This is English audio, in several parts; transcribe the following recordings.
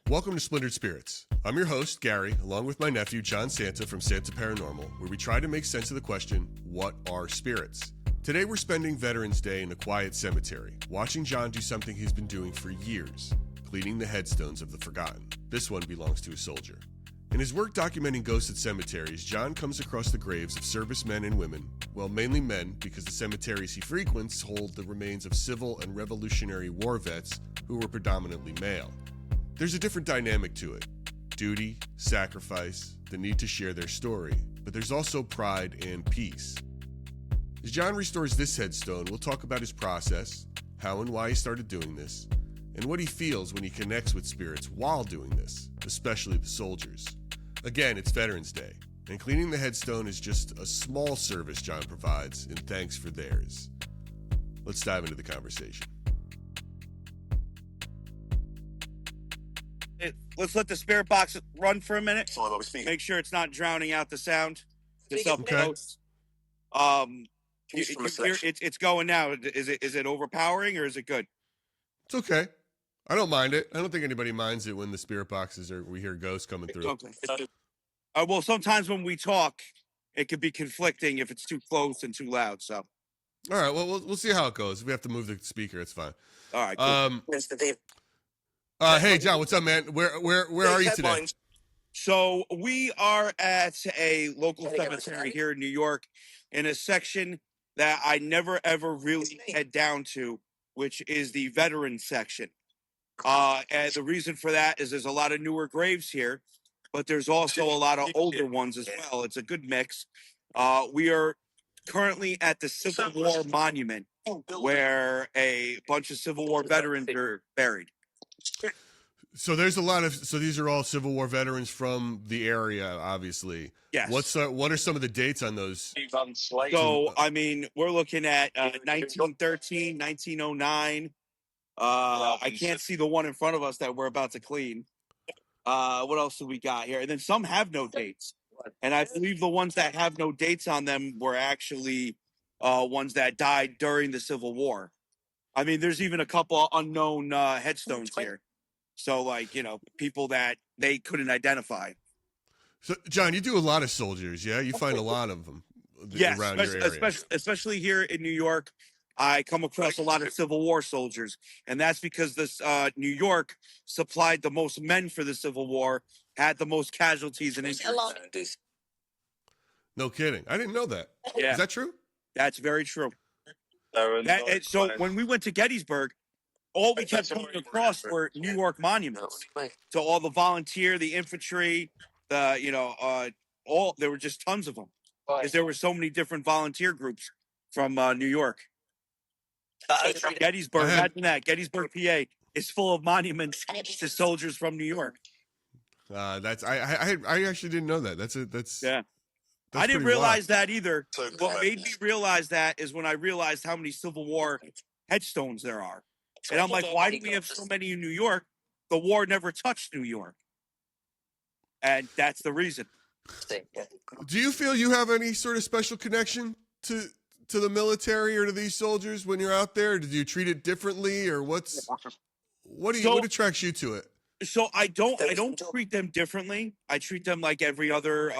Welcome to Splintered Spirits. I'm your host, Gary, along with my nephew, John Santa from Santa Paranormal, where we try to make sense of the question, what are spirits? Today we're spending Veterans Day in a quiet cemetery, watching John do something he's been doing for years, cleaning the headstones of the forgotten. This one belongs to a soldier. In his work documenting ghosts at cemeteries, John comes across the graves of servicemen and women, well, mainly men, because the cemeteries he frequents hold the remains of Civil and Revolutionary War vets who were predominantly male. There's a different dynamic to it. Duty, sacrifice, the need to share their story, but there's also pride and peace. As John restores this headstone, we'll talk about his process, how and why he started doing this, and what he feels when he connects with spirits while doing this, especially the soldiers. Again, it's Veterans Day, and cleaning the headstone is just a small service John provides in thanks for theirs. Let's dive into the conversation. Let's let the spirit box run for a minute. Make sure it's not drowning out the sound. Just up close. It's going now. Is it overpowering or is it good? It's okay. I don't mind it. I don't think anybody minds it when the spirit boxes are. We hear ghosts coming through. Okay. Well, sometimes when we talk, it could be conflicting if it's too close and too loud. So. All right. Well, we'll see how it goes. If we have to move the speaker, it's fine. All right. Cool. Hey, John, what's up, man? Where are you today? So we are at a local cemetery here in New York in a section that I never, ever really head down to, which is the veteran section. And the reason for that is there's a lot of newer graves here, but there's also a lot of older ones as well. It's a good mix. We are currently at the Civil War Monument, where a bunch of Civil War veterans are buried. So there's a lot of. So these are all Civil War veterans from the area, obviously. Yes. What are some of the dates on those? So I mean, we're looking at 1913, 1909. I can't see the one in front of us that we're about to clean. What else do we got here? And then some have no dates, and I believe the ones that have no dates on them were actually ones that died during the Civil War. I mean, there's even a couple unknown headstones here. So, like, people that they couldn't identify. So, John, you do a lot of soldiers, yeah? You find a lot of them around your area. Especially here in New York, I come across a lot of Civil War soldiers. And that's because this New York supplied the most men for the Civil War, had the most casualties and injuries. No kidding. I didn't know that. Yeah. Is that true? That's very true. So when we went to Gettysburg, all we kept coming across were New York monuments. So all the volunteer, the infantry, there were just tons of them. Because there were so many different volunteer groups from New York. Gettysburg, imagine that. Gettysburg, PA is full of monuments to soldiers from New York. I actually didn't know that. That's I didn't realize that either. What made me realize that is when I realized how many Civil War headstones there are. And I'm like, why do we have so many in New York? The war never touched New York. And that's the reason. Do you feel you have any sort of special connection to the military or to these soldiers when you're out there? Do you treat it differently, or what attracts you to it? So I don't treat them differently. I treat them like every other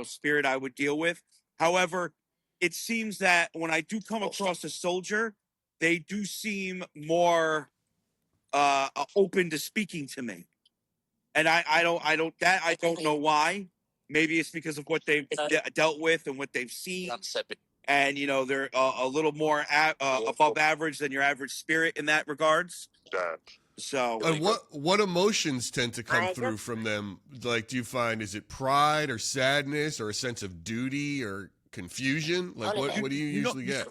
spirit I would deal with. However, it seems that when I do come across a soldier, they do seem more open to speaking to me, and I don't know why. Maybe it's because of what they've dealt with and what they've seen, and they're a little more above average than your average spirit in that regards. So, and what emotions tend to come through from them? Like, do you find, is it pride or sadness or a sense of duty or confusion? Like, what do you usually get?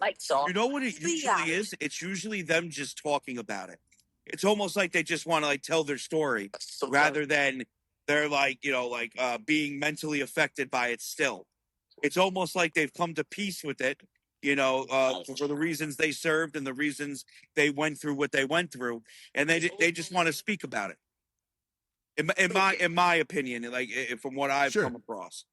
You know what it usually is? It's usually them just talking about it. It's almost like they just want to tell their story rather than they're being mentally affected by it still. It's almost like they've come to peace with it, for the reasons they served and the reasons they went through what they went through, and they just want to speak about it. In my opinion, from what I've come across.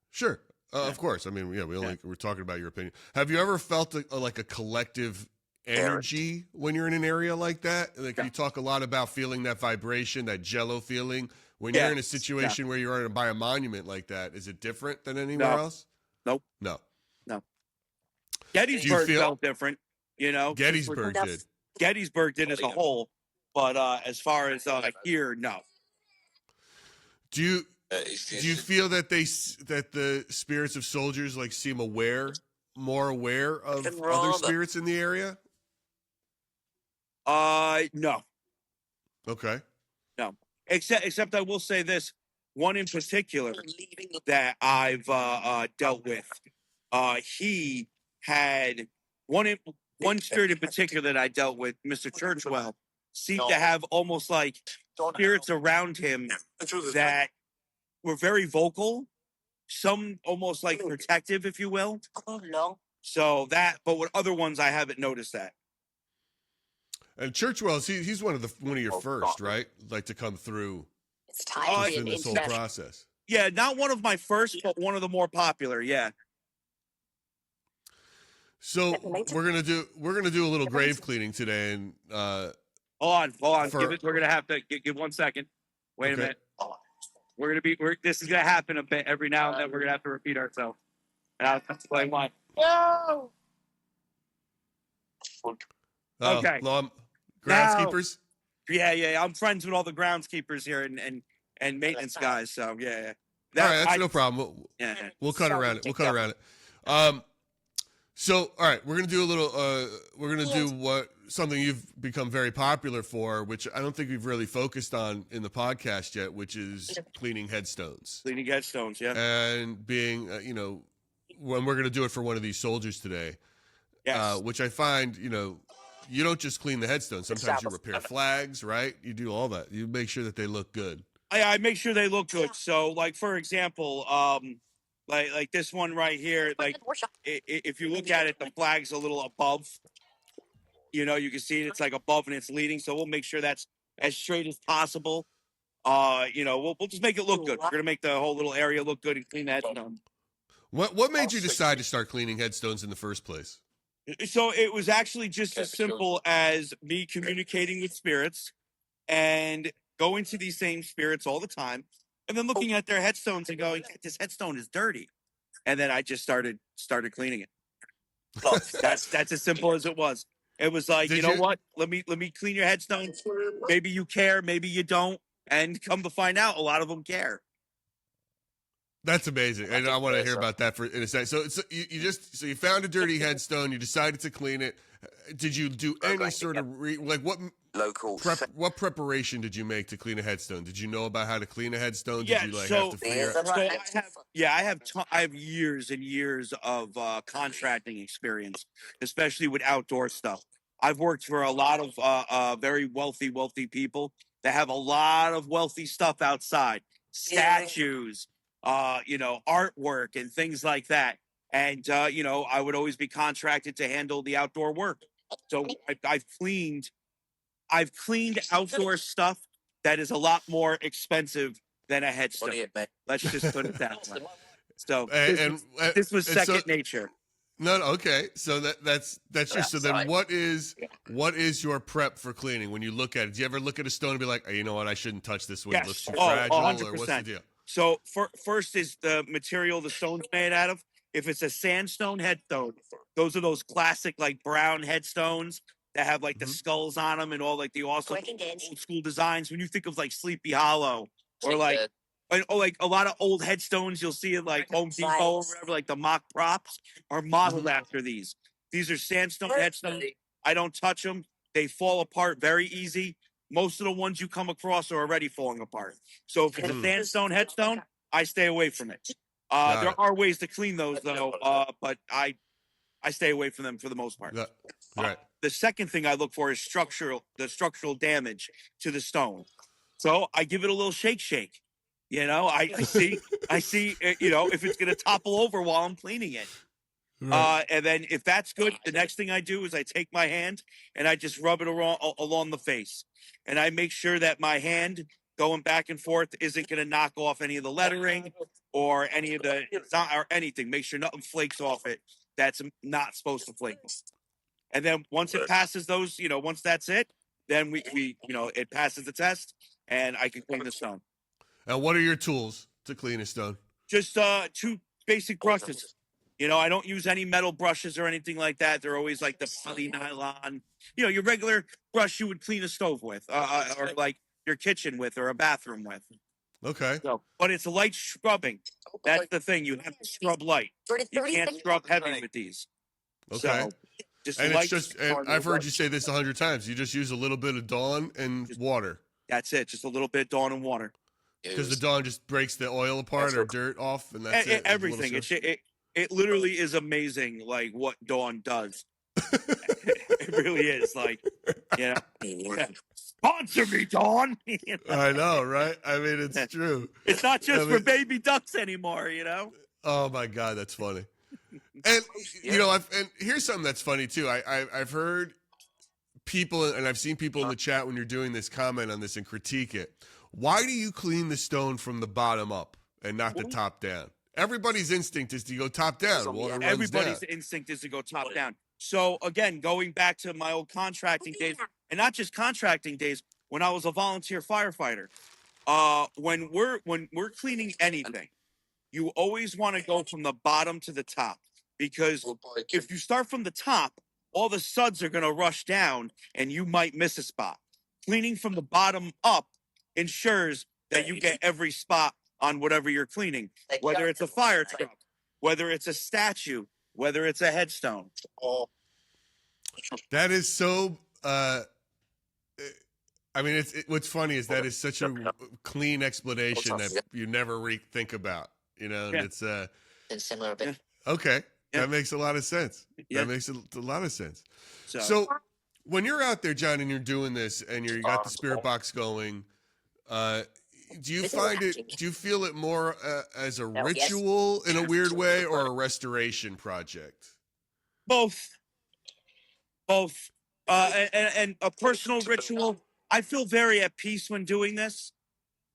Sure. Of course. I mean, we're talking about your opinion. Have you ever felt like a collective energy when you're in an area like that? Like you talk a lot about feeling that vibration, that jello feeling. When you're in a situation where you're by a monument like that, is it different than anywhere else? Nope. No. Gettysburg felt different, Gettysburg did. Gettysburg did as a whole, but as far as here, no. Do you feel that the spirits of soldiers like seem more aware of other spirits in the area? No. Okay. No. Except I will say this one in particular that I've dealt with. He had one spirit in particular that I dealt with, Mr. Churchwell, seemed to have almost like spirits around him that were very vocal, some almost like protective, if you will. So that, but with other ones, I haven't noticed that. And Churchwell, he's one of your first, right? Like to come through. It's time in this whole process. Yeah, not one of my first, but one of the more popular. Yeah. So we're gonna do a little grave cleaning today, and hold on. We're gonna have to give 1 second. Wait a minute. This is gonna happen a bit every now and then. We're gonna have to repeat ourselves, and I'll explain why. No. Okay. Groundskeepers. Yeah. I'm friends with all the groundskeepers here and maintenance guys. So yeah. All right, that's no problem. We'll cut around it. So, all right, we're gonna do a little. We're gonna do something you've become very popular for, which I don't think we've really focused on in the podcast yet, which is cleaning headstones. Cleaning headstones, yeah. And being, when we're gonna do it for one of these soldiers today, which I find, you don't just clean the headstones. Sometimes you repair flags, right? You do all that. You make sure that they look good. I make sure they look good. So, like for example, like this one right here, like if you look at it, the flag's a little above. You can see it's like above and it's leading. So we'll make sure that's as straight as possible. We'll just make it look good. We're gonna make the whole little area look good and clean that headstone. What made you decide to start cleaning headstones in the first place? So it was actually just as simple as me communicating with spirits and going to these same spirits all the time, and then looking at their headstones and going, "This headstone is dirty," and then I just started cleaning it. That's as simple as it was. It was like, what? Let me clean your headstone. Maybe you care, maybe you don't, and come to find out, a lot of them care. That's amazing, and I want to hear about that in a second. So you found a dirty headstone, you decided to clean it. Did you do any sort of what preparation did you make to clean a headstone? Did you know about how to clean a headstone? Did you have to figure out? I have years and years of contracting experience, especially with outdoor stuff. I've worked for a lot of very wealthy people that have a lot of wealthy stuff outside, statues, artwork and things like that. And, I would always be contracted to handle the outdoor work. So I've cleaned outdoor stuff that is a lot more expensive than a headstone. Let's just put it that way. So this was second nature. No, okay. So that's just so. Then what is your prep for cleaning when you look at it? Do you ever look at a stone and be like, you know what, I shouldn't touch this one? It looks too fragile. 100%. Or what's the deal? So first is the material the stone's made out of. If it's a sandstone headstone, those are those classic like brown headstones that have like the skulls on them and all like the awesome old school designs. When you think of like Sleepy Hollow or like a lot of old headstones you'll see at like Home Depot or whatever, like the mock props are modeled after these. These are sandstone headstones. I don't touch them. They fall apart very easy. Most of the ones you come across are already falling apart. So if it's a sandstone headstone, I stay away from it. There are ways to clean those though, but I stay away from them for the most part. Right. The second thing I look for is the structural damage to the stone. So I give it a little shake. I see, if it's going to topple over while I'm cleaning it. Right. And then if that's good, the next thing I do is I take my hand and I just rub it along the face. And I make sure that my hand going back and forth isn't going to knock off any of the lettering or any of or anything. Make sure nothing flakes off it that's not supposed to flake. And then once it passes those, once that's it, then we it passes the test, and I can clean the stone. And what are your tools to clean a stone? Just two basic brushes. I don't use any metal brushes or anything like that. They're always like the poly nylon. Your regular brush you would clean a stove with, or like your kitchen with, or a bathroom with. Okay. But it's a light scrubbing. That's the thing. You have to scrub light. You can't scrub heavy with these. Okay. So, just and light. it's just, and I've heard you say this 100 times. You just use a little bit of Dawn and water. That's it. Just a little bit Dawn and water. Because the Dawn just breaks the oil apart or dirt off, and that's it. Everything. It literally is amazing, like what Dawn does. It really is. Like, sponsor me, Dawn. I know, right? I mean, it's true. It's not just for baby ducks anymore, Oh my God, that's funny. And and here's something that's funny too. I've heard people, and I've seen people in the chat when you're doing this, comment on this and critique it. Why do you clean the stone from the bottom up and not the top down? Everybody's instinct is to go top down. Water runs Everybody's down. instinct is to go top down. So again, going back to my old contracting days, and not just contracting days, when I was a volunteer firefighter, when we're cleaning anything, you always want to go from the bottom to the top, because if you start from the top, all the suds are going to rush down and you might miss a spot. Cleaning from the bottom up ensures that you get every spot on whatever you're cleaning, whether it's a fire truck, whether it's a statue, whether it's a headstone. That is so. I mean, what's funny is that is such a clean explanation that you never think about. And it's similar bit. Okay. Yeah. That makes a lot of sense. Yeah. That makes a lot of sense. So when you're out there, John, and you're doing this and you got the spirit box going, do you feel it more as a ritual in a weird way, or a restoration project? Both. And a personal ritual. I feel very at peace when doing this.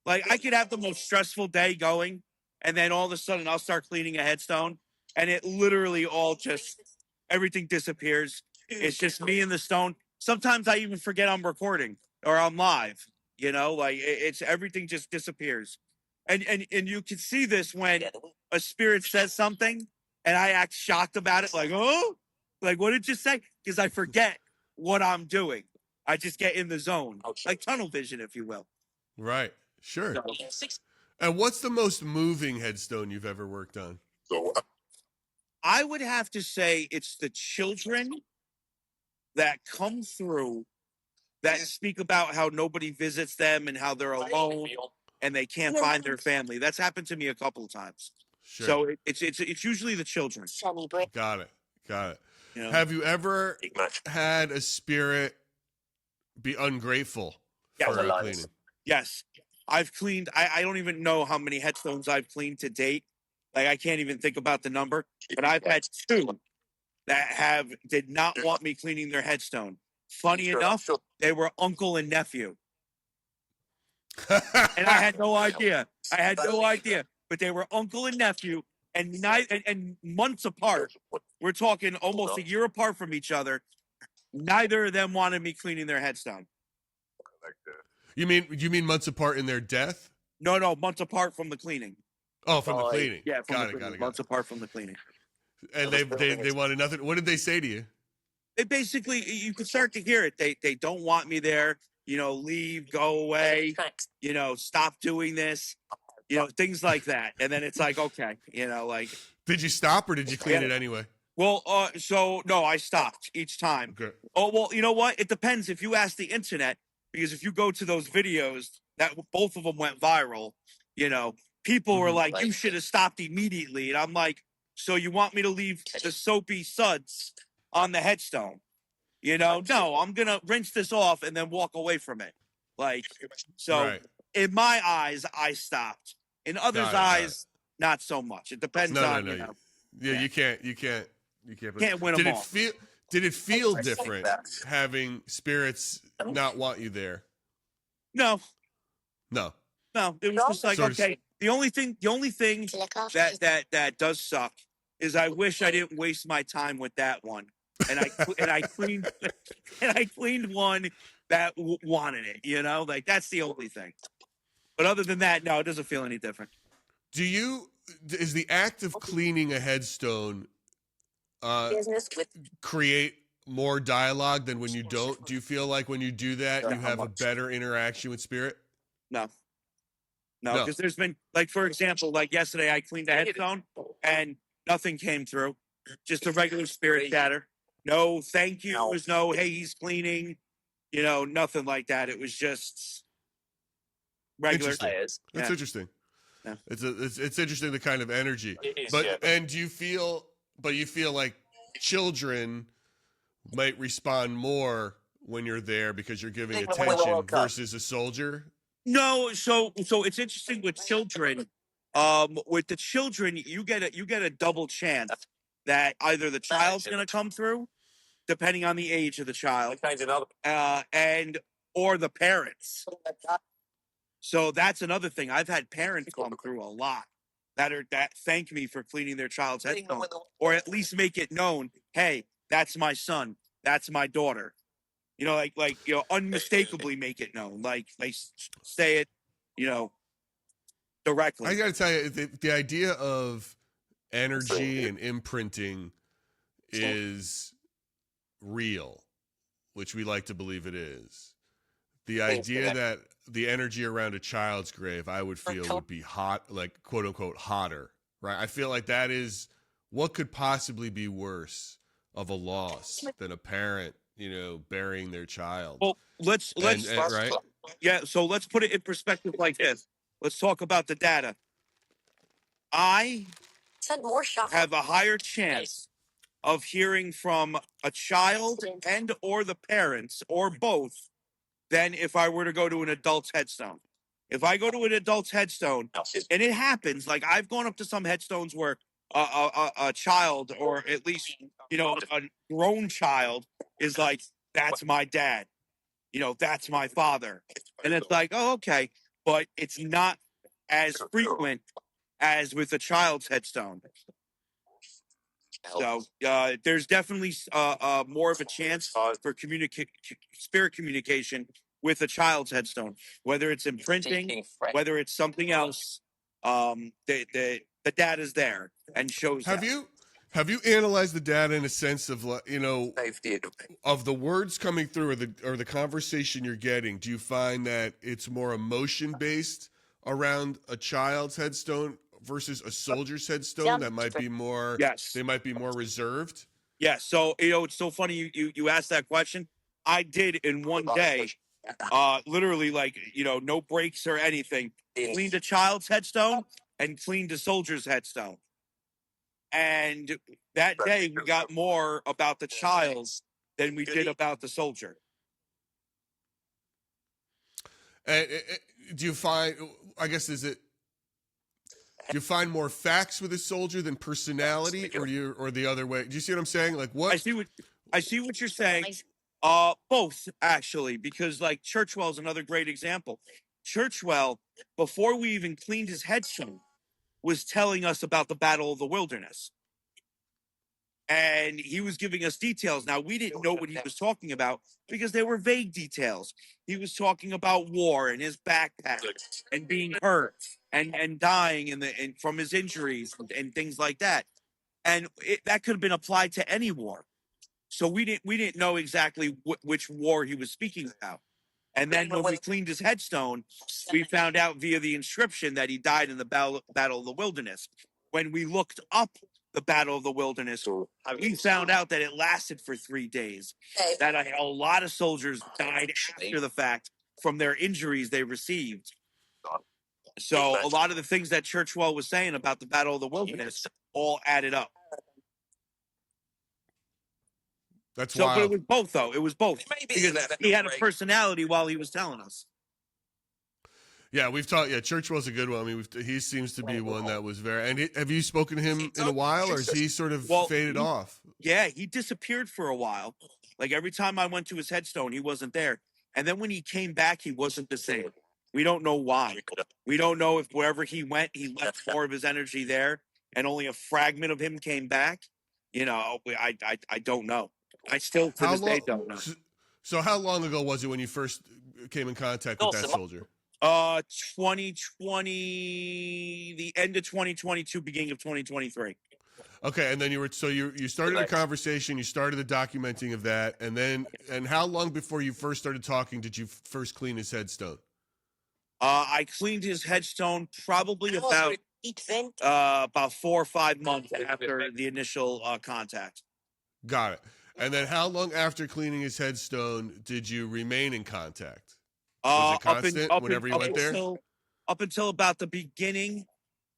Like, I could have the most stressful day going, and then all of a sudden I'll start cleaning a headstone, and it literally everything disappears. It's just me and the stone. Sometimes I even forget I'm recording or I'm live. It's everything just disappears. And you can see this when a spirit says something and I act shocked about it, like, oh, like, what did you say? Because I forget what I'm doing. I just get in the zone, like tunnel vision, if you will. Right. Sure. And what's the most moving headstone you've ever worked on? I would have to say it's the children that come through that speak about how nobody visits them and how they're alone and they can't find their family. That's happened to me a couple of times. Sure. So it's usually the children. Got it. Have you ever had a spirit be ungrateful for cleaning? Yes. I've cleaned, I don't even know how many headstones I've cleaned to date. Like, I can't even think about the number, but I've had two that did not want me cleaning their headstone. Funny enough, they were uncle and nephew. And I had no idea. But they were uncle and nephew, and months apart. We're talking almost a year apart from each other. Neither of them wanted me cleaning their headstone. You mean months apart in their death? No, months apart from the cleaning. Oh, from the cleaning. Yeah, got it. Months apart from the cleaning. And they wanted nothing. What did they say to you? They basically, you could start to hear it. They don't want me there. Leave, go away. Stop doing this. Things like that. And then it's like, okay, like. Did you stop or did you clean it anyway? Well, no, I stopped each time. Okay. Oh, well, you know what? It depends if you ask the internet, because if you go to those videos that both of them went viral, people were like, you should have stopped immediately. And I'm like, so you want me to leave the soapy suds on the headstone? No, I'm going to rinse this off and then walk away from it. In my eyes, I stopped. In others' eyes, not so much. It depends on, Yeah, you can't win them all. Did it feel different having spirits not want you there? No. It was just like, So okay. The only thing that does suck is I wish I didn't waste my time with that one. and I cleaned and I cleaned one that wanted it. Like that's the only thing. But other than that, no, it doesn't feel any different. Is the act of cleaning a headstone create more dialogue than when you don't? Do you feel like when you do that, you have a better interaction with spirit? No, because there's been, like, for example, like yesterday, I cleaned a headstone and nothing came through. Just a regular spirit chatter. No thank yous, no hey, he's cleaning, nothing like that. It was just regular. Interesting. That's interesting. Yeah. It's interesting, the kind of energy. And you feel like children might respond more when you're there because you're giving attention versus a soldier? No, so it's interesting with children. With the children, you get a double chance that either the child's going to come through, depending on the age of the child, and or the parents. So that's another thing. I've had parents come through a lot that thank me for cleaning their child's headstone, or at least make it known, hey, that's my son, that's my daughter. Unmistakably make it known. Like they say it, directly. I got to tell you, the idea of energy and imprinting is real, which we like to believe it is. The idea that the energy around a child's grave, I would feel, would be hot, like quote unquote hotter, right? I feel like that is what could possibly be worse of a loss than a parent, burying their child. Well, let's right. Yeah, so let's put it in perspective like this. Let's talk about the data. I have a higher chance of hearing from a child and or the parents or both than if I were to go to an adult's headstone. If I go to an adult's headstone, and it happens, like I've gone up to some headstones where a child, or at least a grown child, is like, "That's my dad," "That's my father," and it's like, "Oh, okay," but it's not as frequent as with a child's headstone. So there's definitely more of a chance for spirit communication with a child's headstone, whether it's imprinting, whether it's something else. The data is there and shows. Have you analyzed the data in a sense of of the words coming through or the conversation you're getting? Do you find that it's more emotion based around a child's headstone versus a soldier's headstone that might be more? Yes, they might be more reserved. Yeah, so it's so funny you asked that question. I did in one day, literally, like, no breaks or anything. Cleaned a child's headstone and cleaned a soldier's headstone. And that day we got more about the child than we did about the soldier. Do you find? I guess do you find more facts with a soldier than personality, or the other way? Do you see what I'm saying? Like what? I see what you're saying. Both, actually, because like Churchwell's another great example. Churchwell, before we even cleaned his headstone, was telling us about the Battle of the Wilderness. And he was giving us details. Now, we didn't know what he was talking about because they were vague details. He was talking about war and his backpack and being hurt and dying from his injuries and things like that. And that could have been applied to any war. So we didn't know exactly which war he was speaking about. And then when we cleaned his headstone, we found out via the inscription that he died in the Battle of the Wilderness. When we looked up the Battle of the Wilderness, we found out that it lasted for 3 days. That a lot of soldiers died after the fact from their injuries they received. So a lot of the things that Churchwell was saying about the Battle of the Wilderness all added up. That's so, wild. But it was both, though. It was both. Because he had a personality while he was telling us. Yeah, we've talked. Yeah, Churchwell's a good one. I mean, he seems to be one that was very. And have you spoken to him in a while, or is he sort of faded off? Yeah, he disappeared for a while. Like every time I went to his headstone, he wasn't there. And then when he came back, he wasn't the same. We don't know why. We don't know if wherever he went, he left more of his energy there, and only a fragment of him came back. I don't know. I still to How this day long? don't know. So how long ago was it when you first came in contact with that soldier? 2020, the end of 2022, beginning of 2023. Okay, and then you started a conversation, you started the documenting of that, and how long before you first started talking did you first clean his headstone? I cleaned his headstone probably about 4 or 5 months after the initial contact. Got it. And then how long after cleaning his headstone did you remain in contact? Was it constant whenever you went there? Up until about the beginning,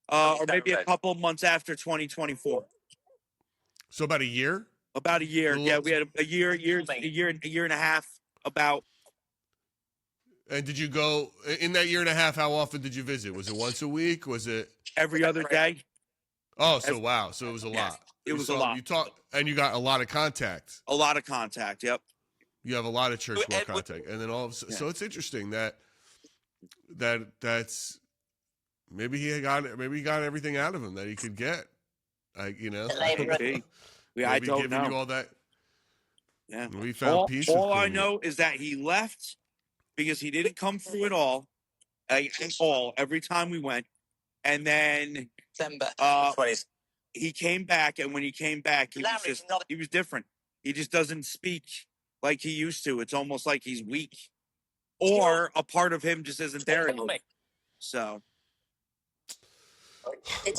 or maybe a couple months after 2024. So about a year? About a year. Yeah, we had a year and a half about. And did you go in that year and a half? How often did you visit? Was it once a week? Was it every other day? Oh, so wow. So it was a lot. It was a lot. You talked, and you got a lot of contact. A lot of contact, yep. You have a lot of church world contact. And then so it's interesting that's maybe he got everything out of him that he could get. Maybe I don't giving know. you all that. Yeah. We found peace. All I know is that he left because he didn't come through at all. Every time we went. And then he came back, and when he came back, he was different. He just doesn't speak like he used to. It's almost like he's weak, or a part of him just isn't there anymore. So,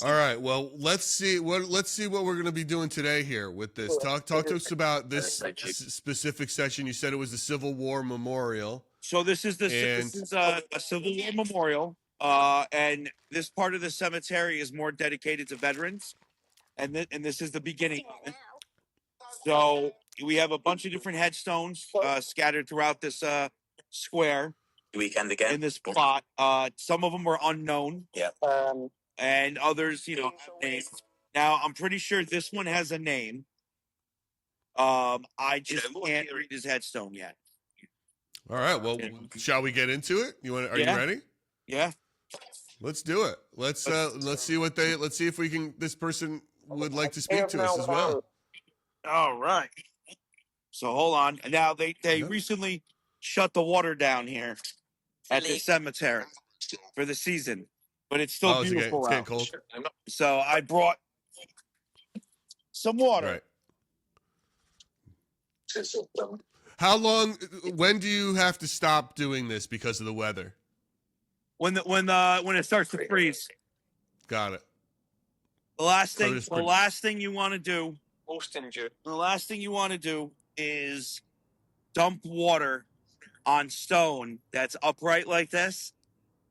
all right. Well, let's see what we're going to be doing today here with this. Talk to us about this specific section. You said it was the Civil War Memorial. So this is a Civil War memorial. And this part of the cemetery is more dedicated to veterans, and this is the beginning of it. So we have a bunch of different headstones scattered throughout this square. Weekend again in this plot. Some of them were unknown. Yeah. And others, have names. Now I'm pretty sure this one has a name. I just can't read his headstone yet. All right. Well, shall we get into it? Are you ready? Yeah. Let's do it. Let's see if this person would like to speak to us as well. All right. So hold on. Now they recently shut the water down here at the cemetery for the season, but it's still beautiful. It's getting cold. So I brought some water. Right. When do you have to stop doing this because of the weather? When it starts to freeze. Got it. The last thing you want to do. The last thing you want to do is dump water on stone that's upright like this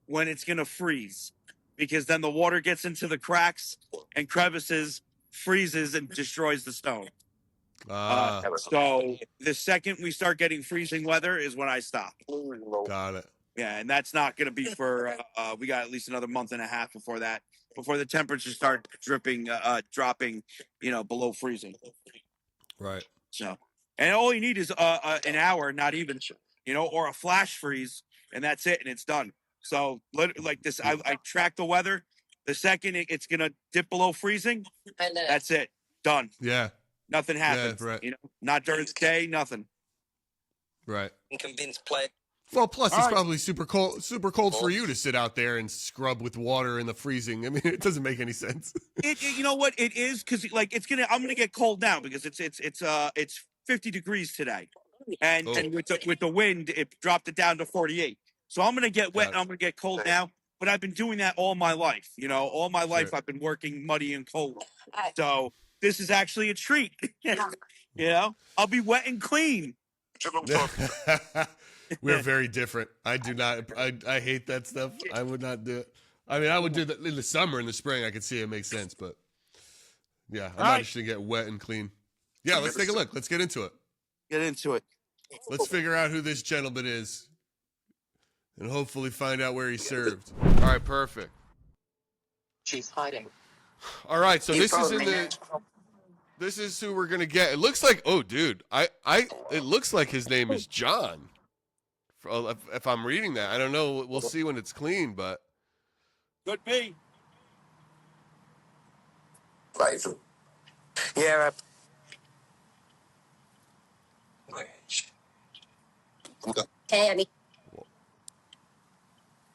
when it's going to freeze, because then the water gets into the cracks and crevices, freezes, and destroys the stone. So the second we start getting freezing weather is when I stop. Got it. Yeah, and that's not going to be for we got at least another month and a half before the temperatures start dropping below freezing. Right. So, and all you need is an hour, not even, or a flash freeze, and that's it, and it's done. So, like this, I track the weather. The second it's gonna dip below freezing, that's it, done. Yeah. Nothing happens. Yeah, right. Not during the day, nothing. Right. Convinced play. Well, plus it's probably super cold for you to sit out there and scrub with water in the freezing. I mean, it doesn't make any sense. You know what it is, because I'm gonna get cold now because it's 50 degrees today, and with the wind it dropped it down to 48. So I'm gonna get wet and I'm gonna get cold now. But I've been doing that all my life. All my life I've been working muddy and cold. So this is actually a treat. I'll be wet and clean. We're very different. I do not. I hate that stuff. I would not do it. I mean, I would do that in the summer, in the spring. I could see it makes sense, but yeah, I'm not interested in get wet and clean. Yeah, let's take a look. Let's get into it. Let's figure out who this gentleman is, and hopefully find out where he served. All right, perfect. She's hiding. All right, so this is who we're gonna get. It looks like, oh, dude, it looks like his name is John. If I'm reading that, I don't know. We'll see when it's clean, but could be. Right. Yeah.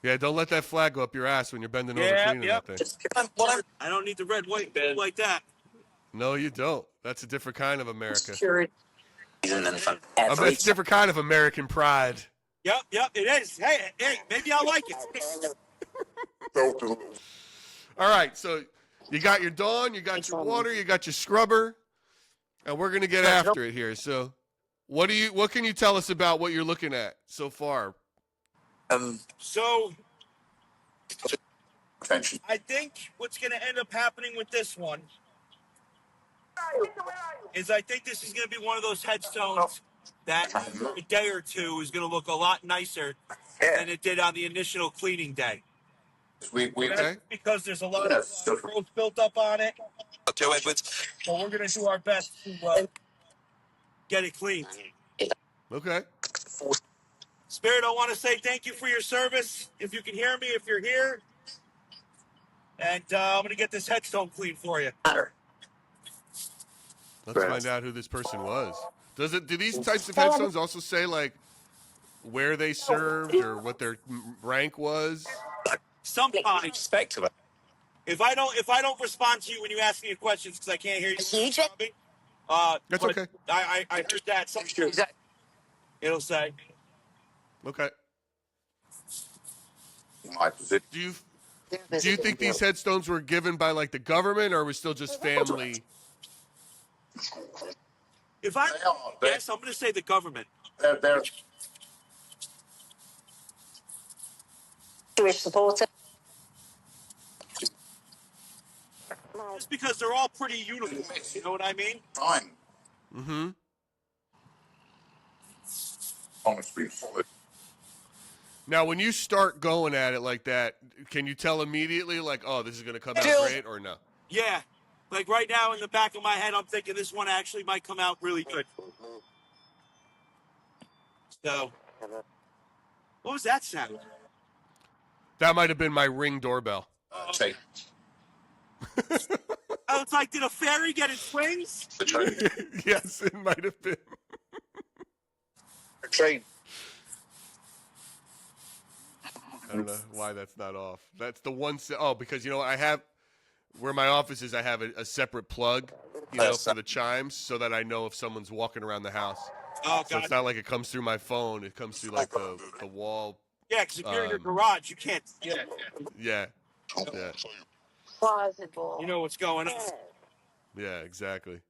Yeah, don't let that flag go up your ass when you're bending over Yeah, cleaning yep. that thing. I don't need the red, white, blue like that. No, you don't. That's a different kind of America. Security. Reason and fun. I bet it's a different kind of American pride. Yep, it is. Hey, maybe I like it. All right, so you got your Dawn, you got your water, you got your scrubber, and we're gonna get after it here. So, what can you tell us about what you're looking at so far? So, I think what's going to end up happening with this one is I think this is going to be one of those headstones that after a day or two is going to look a lot nicer than it did on the initial cleaning day. Okay. Because there's a lot of growth built up on it. Two Edwards. So we're going to do our best to get it cleaned. Okay. Spirit, I want to say thank you for your service. If you can hear me, if you're here. And I'm going to get this headstone clean for you. Let's find out who this person was. Do these types of headstones also say like where they served or what their rank was? Sometimes, Respect to it. if I don't respond to you when you ask me questions because I can't hear you, That's but okay. I heard that sometimes it'll say. Okay. Do you think these headstones were given by like the government or was still just family? If I guess, I'm going to say the government. They're Jewish supporter. Just because they're all pretty uniform. You know what I mean? fine. Mm-hmm. Honestly, solid. Now, when you start going at it like that, can you tell immediately, like, oh, this is going to come out great, or no? Yeah. Like right now in the back of my head, I'm thinking this one actually might come out really good. So, what was that sound? That might have been my Ring doorbell. Say, Oh, it's like, did a fairy get its wings? the train. Yes, it might have been. The train. I don't know why that's not off. That's the one. Because you know what? I have where my office is. I have a separate plug, for the chimes, so that I know if someone's walking around the house. Oh, So God. it's not like it comes through my phone. It comes through like the wall. Yeah, because if you're in your garage, you can't. Yeah. Yeah. Yeah. Plausible. You know what's going on. Yeah. Exactly.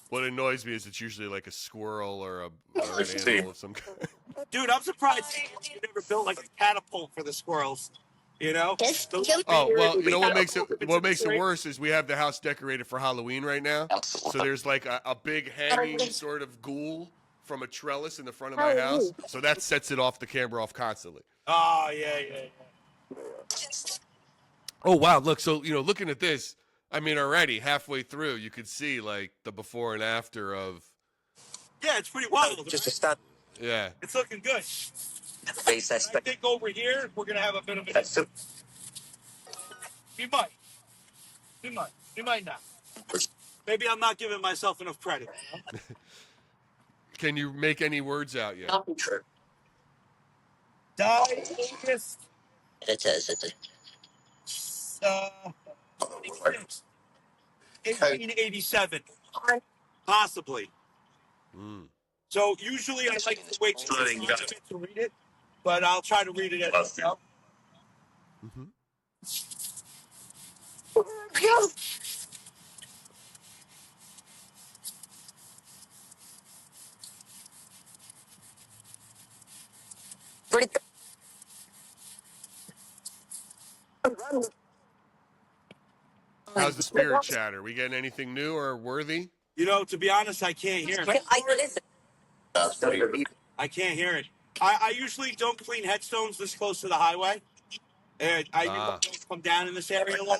What annoys me is it's usually like a squirrel or an animal of some kind. Dude, I'm surprised you never built like a catapult for the squirrels. You know? Oh well, you know what makes it worse is we have the house decorated for Halloween right now. So there's like a big hanging sort of ghoul from a trellis in the front of my house. So that sets it off the camera off constantly. Oh, yeah. Oh wow, look, so looking at this, I mean already halfway through you could see like the before and after of. Yeah, it's pretty wild. Just a Right? stud. Yeah. It's looking good. Face I think over here we're gonna have a bit of an. We might not. Maybe I'm not giving myself enough credit. Can you make any words out yet? Not true. August, It is. 1887, possibly. Mm. So usually I like to wait till to read it, but I'll try to read it at Mm-hmm. How's the spirit chatter? We getting anything new or worthy? To be honest, I can't hear it. I can't hear it. I usually don't clean headstones this close to the highway. And I don't come down in this area a lot.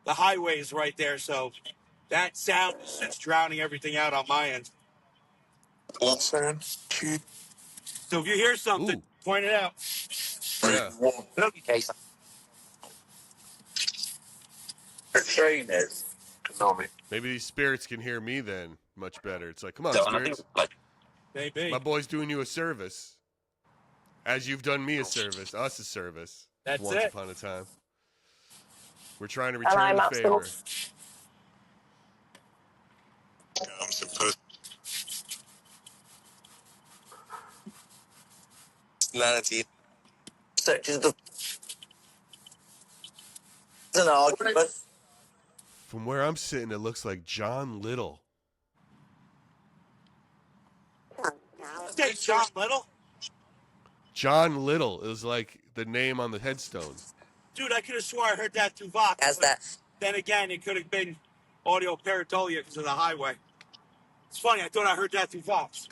The highway is right there, so that sound is just drowning everything out on my end. So if you hear something, Ooh. point it out. Yeah. Case. The train is. Maybe these spirits can hear me then much better. It's like, come on, So, and I think, spirits. like, Maybe. My boy's doing you a service, as you've done me a service, us a service. That's once it. upon a time. We're trying to And return I'm the absolute- favor. I'm supposed personality. Searches the. It's an argument. From where I'm sitting, it looks like John Little. Hey, John Little. John Little is like the name on the headstone. Dude, I could have swore I heard that through Vox. As but that. Then again, it could have been audio pareidolia because of the highway. It's funny. I thought I heard that through Vox.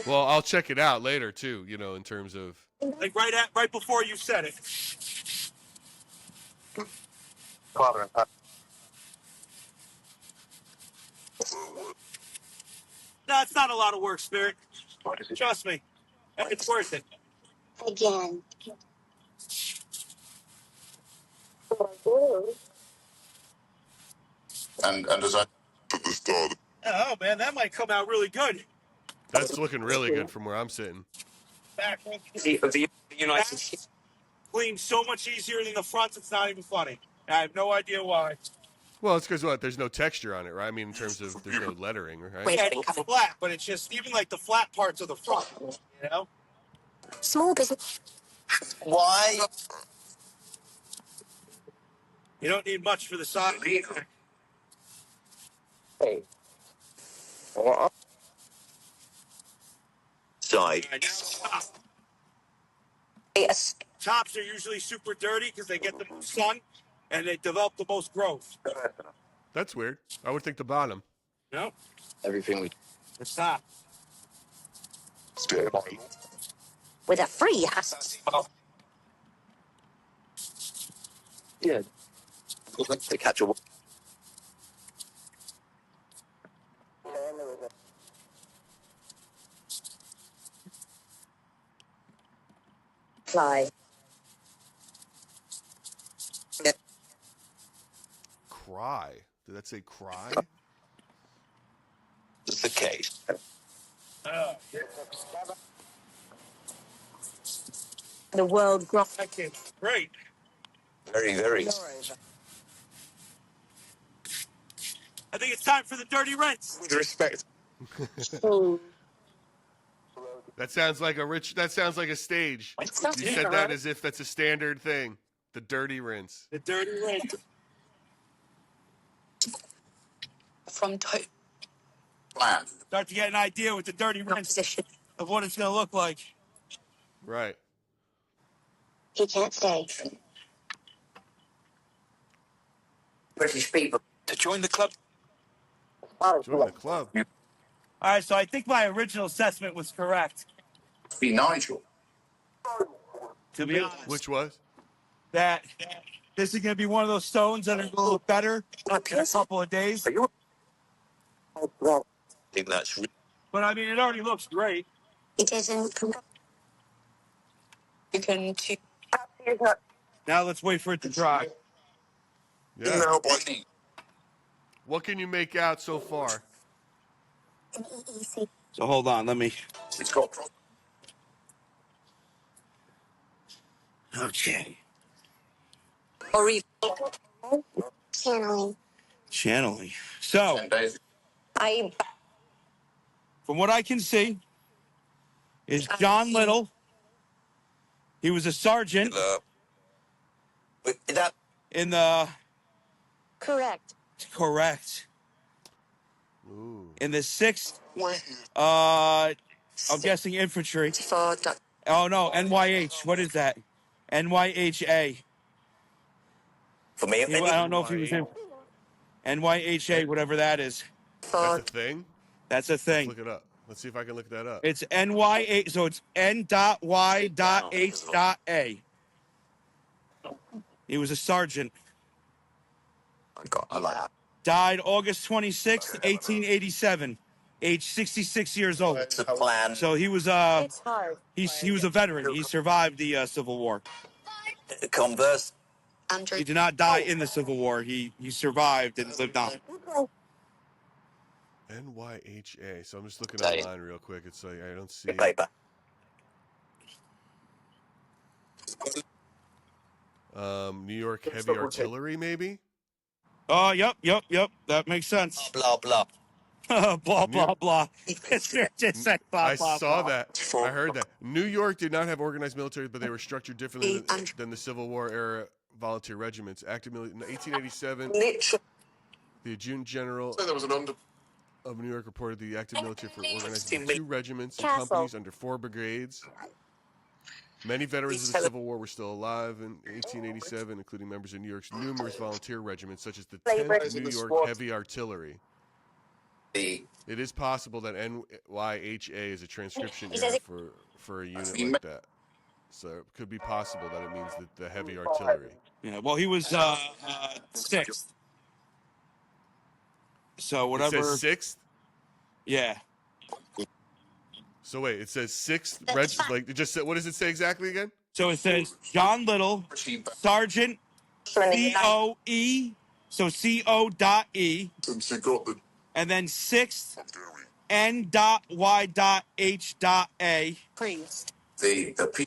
Well, I'll check it out later too. You know, in terms of Like right before you said it. No, it's not a lot of work, Spirit. Trust me. It's worth it. Again. And as I at the start, Oh, man, that might come out really good. that's looking really good from where I'm sitting. Back The United States clean so much easier than the front, it's not even funny. I have no idea why. Well, it's because what? There's no texture on it, right? I mean, in terms of there's no lettering, right? Yeah, it's flat, but it's just even like the flat parts of the front, you know? Small business. Why? You don't need much for the side. Hey. Side. Yes. Tops are usually super dirty because they get the most sun and they develop the most growth. That's weird. I would think the bottom. No, Everything we it's not. stay With a free house. yeah. To catch a. Fly. Cry. Did that say cry? Is the case. The world gross. Great. Very, very. I think it's time for the dirty rinse. With respect. That sounds like a stage. You said that as if that's a standard thing. The dirty rinse. The dirty rinse. From toe plan. Start to get an idea with the dirty rinse position. of what it's going to look like. Right. He can't stay. British people. To join the club. Join the club. All right, so I think my original assessment was correct, Be Nigel. to be honest. Which was? That this is going to be one of those stones that are going to look better in a couple of days. Are you? I think that's. But I mean, it already looks great. It isn't. You can choose. Now let's wait for it to dry. Yeah. Now by me. What can you make out so far? Easy. So hold on, let me. It's got Okay. Or even. Channeling. Channeling. So, 10 days. from what I can see, is John Little. He was a sergeant That. in the. Correct. Correct. Ooh. In the 6th, I'm guessing infantry. For Oh no, NYH. What is that? NYHA. For me. I don't know if he was in NYHA, whatever that is. That's a thing? That's a Let's thing. look it up. Let's see if I can look that up. It's NYA, so it's N.Y.H.A. He was a sergeant. I like that. Died August 26th, 1887, age 66 years old. It's a plan. So he was it's hard. he was a veteran. He survived the Civil War. Converse. Andrew. He did not die in the Civil War. He survived and lived on. NYHA. So I'm just looking Sorry. online real quick. It's like I don't see. Paper. New York Heavy Artillery, maybe. Oh, yep. That makes sense. Blah, blah. Blah, New- blah, blah. Spirit just said blah, I blah, saw blah. that. I heard that. New York did not have organized military, but they were structured differently than the Civil War era volunteer regiments. Active military in 1887. The Adjutant General So there was an under. of New York reported the active military for organized into 2 regiments and Castle. companies under 4 brigades. Many veterans of the Civil War were still alive in 1887, including members of New York's numerous volunteer regiments, such as the 10th New York Heavy Artillery. The It is possible that NYHA is a transcription He error says for a unit like that. So it could be possible that it means that the heavy artillery. Yeah, well, he was 6th. So whatever. It says 6th? Yeah. So wait, it says 6th like it just said, what does it say exactly again? So it says John Little, Sergeant COE, so CO.E, since you got the and then 6th N.Y.H.A Priest. the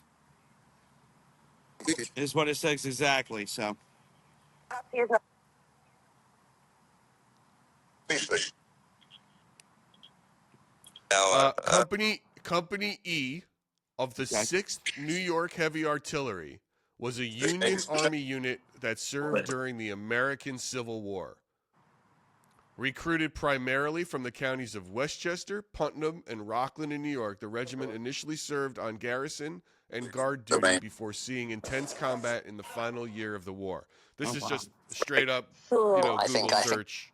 is what it says exactly. So police Company E of the 6th New York Heavy Artillery was a Union Army unit that served during the American Civil War. Recruited primarily from the counties of Westchester, Putnam, and Rockland in New York, the regiment initially served on garrison and guard duty before seeing intense combat in the final year of the war. This is just straight up, Google search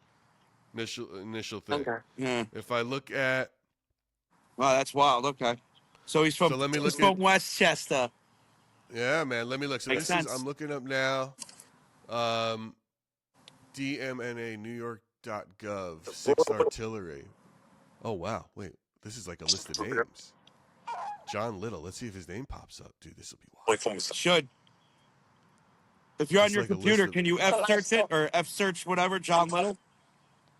initial thing. yeah. If I look at, Wow, that's wild. Okay. So he's from, So let me look from Westchester. yeah, man, let me look. So Makes this is, sense. I'm looking up now, DMNA, NewYork.gov, 6th Artillery. Oh, wow. Wait, this is like a list of names. John Little. Let's see if his name pops up. Dude, this will be wild. Should. If you're on It's your like a computer, list of- can you F search it or F search whatever, John Little?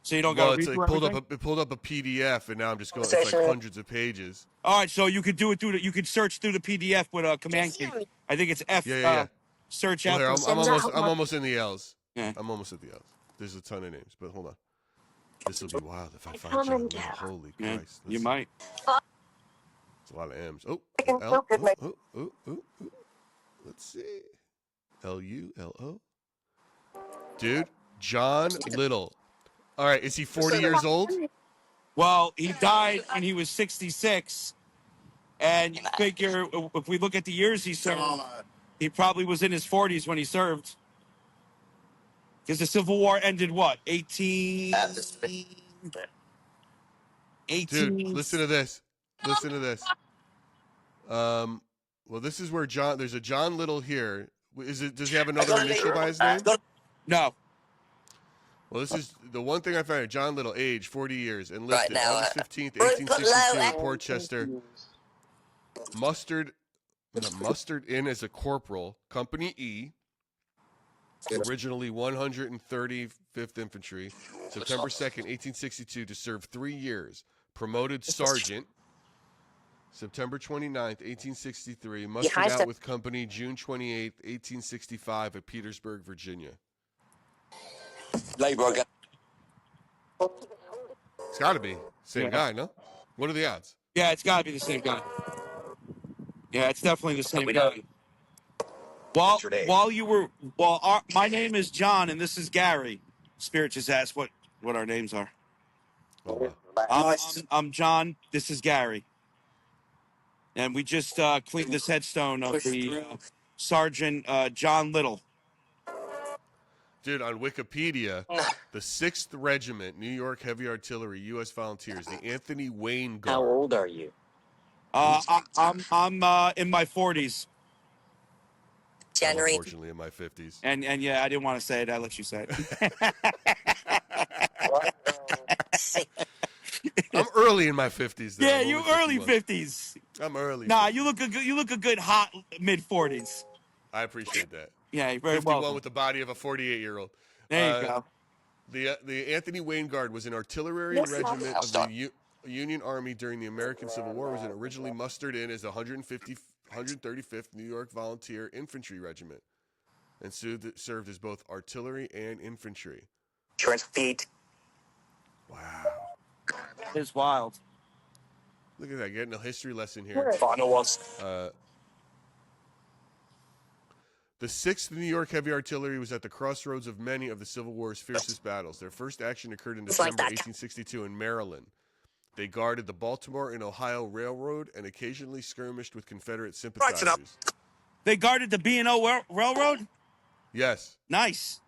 So you don't Well, got to it's read like through pulled everything? up, it pulled up a PDF, and now I'm just going, it's like hundreds of pages. All right, so you could do it through you could search through the PDF with a command key. I think it's F. Yeah. Search Well, F. here, I'm almost in the L's. Yeah. I'm almost at the L's. There's a ton of names, but hold on. This will be wild if I find John Little. Holy Yeah, Christ. you might. It's a lot of M's. Oh, L. Oh. Let's see. Lulo. Dude, John Little. All right, is he 40 years old? Well, he died when he was 66. And you figure if we look at the years he served, he probably was in his 40s when he served. Because the Civil War ended what? 18. Dude, listen to this. Well, this is where there's a John Little here. Does he have another initial by his name? No. Well, this is the one thing I found. John Little, age 40 years, enlisted Right now, August 15th, 1862 in Portchester. Mustered in as a corporal, Company E, originally 135th Infantry, September 2nd, 1862, to serve 3 years. Promoted sergeant, September 29th, 1863, mustered out with company June 28th, 1865 at Petersburg, Virginia. Labor again. It's got to be. Same guy, no? What are the odds? Yeah, it's got to be the same guy. Yeah, it's definitely the same guy. My name is John and this is Gary. Spirit just asked what our names are. Oh, wow. I'm John. This is Gary. And we just cleaned this headstone of the Sergeant John Little. Dude, on Wikipedia, the 6th Regiment, New York Heavy Artillery, U.S. Volunteers, the Anthony Wayne Guard. How old are you? I'm in my 40s. I'm unfortunately in my 50s. And yeah, I didn't want to say it. I let you say it. I'm early in my 50s, though. Yeah, I'm you only early 51. 50s. I'm early. Nah, 50s. you look a good hot mid 40s. I appreciate that. Yeah, you're very 51 welcome. with the body of a 48-year-old. There you go. The Anthony Wayne Guard was an artillery regiment of the Union Army during the American Civil War. Was originally mustered in as the 135th New York Volunteer Infantry Regiment, and served as both artillery and infantry. Feet. Wow. It's wild. Look at that, getting a history lesson here. Final ones. The 6th New York Heavy Artillery was at the crossroads of many of the Civil War's fiercest battles. Their first action occurred in December 1862 in Maryland. They guarded the Baltimore and Ohio Railroad and occasionally skirmished with Confederate sympathizers. They guarded the B&O Railroad? Yes. Nice.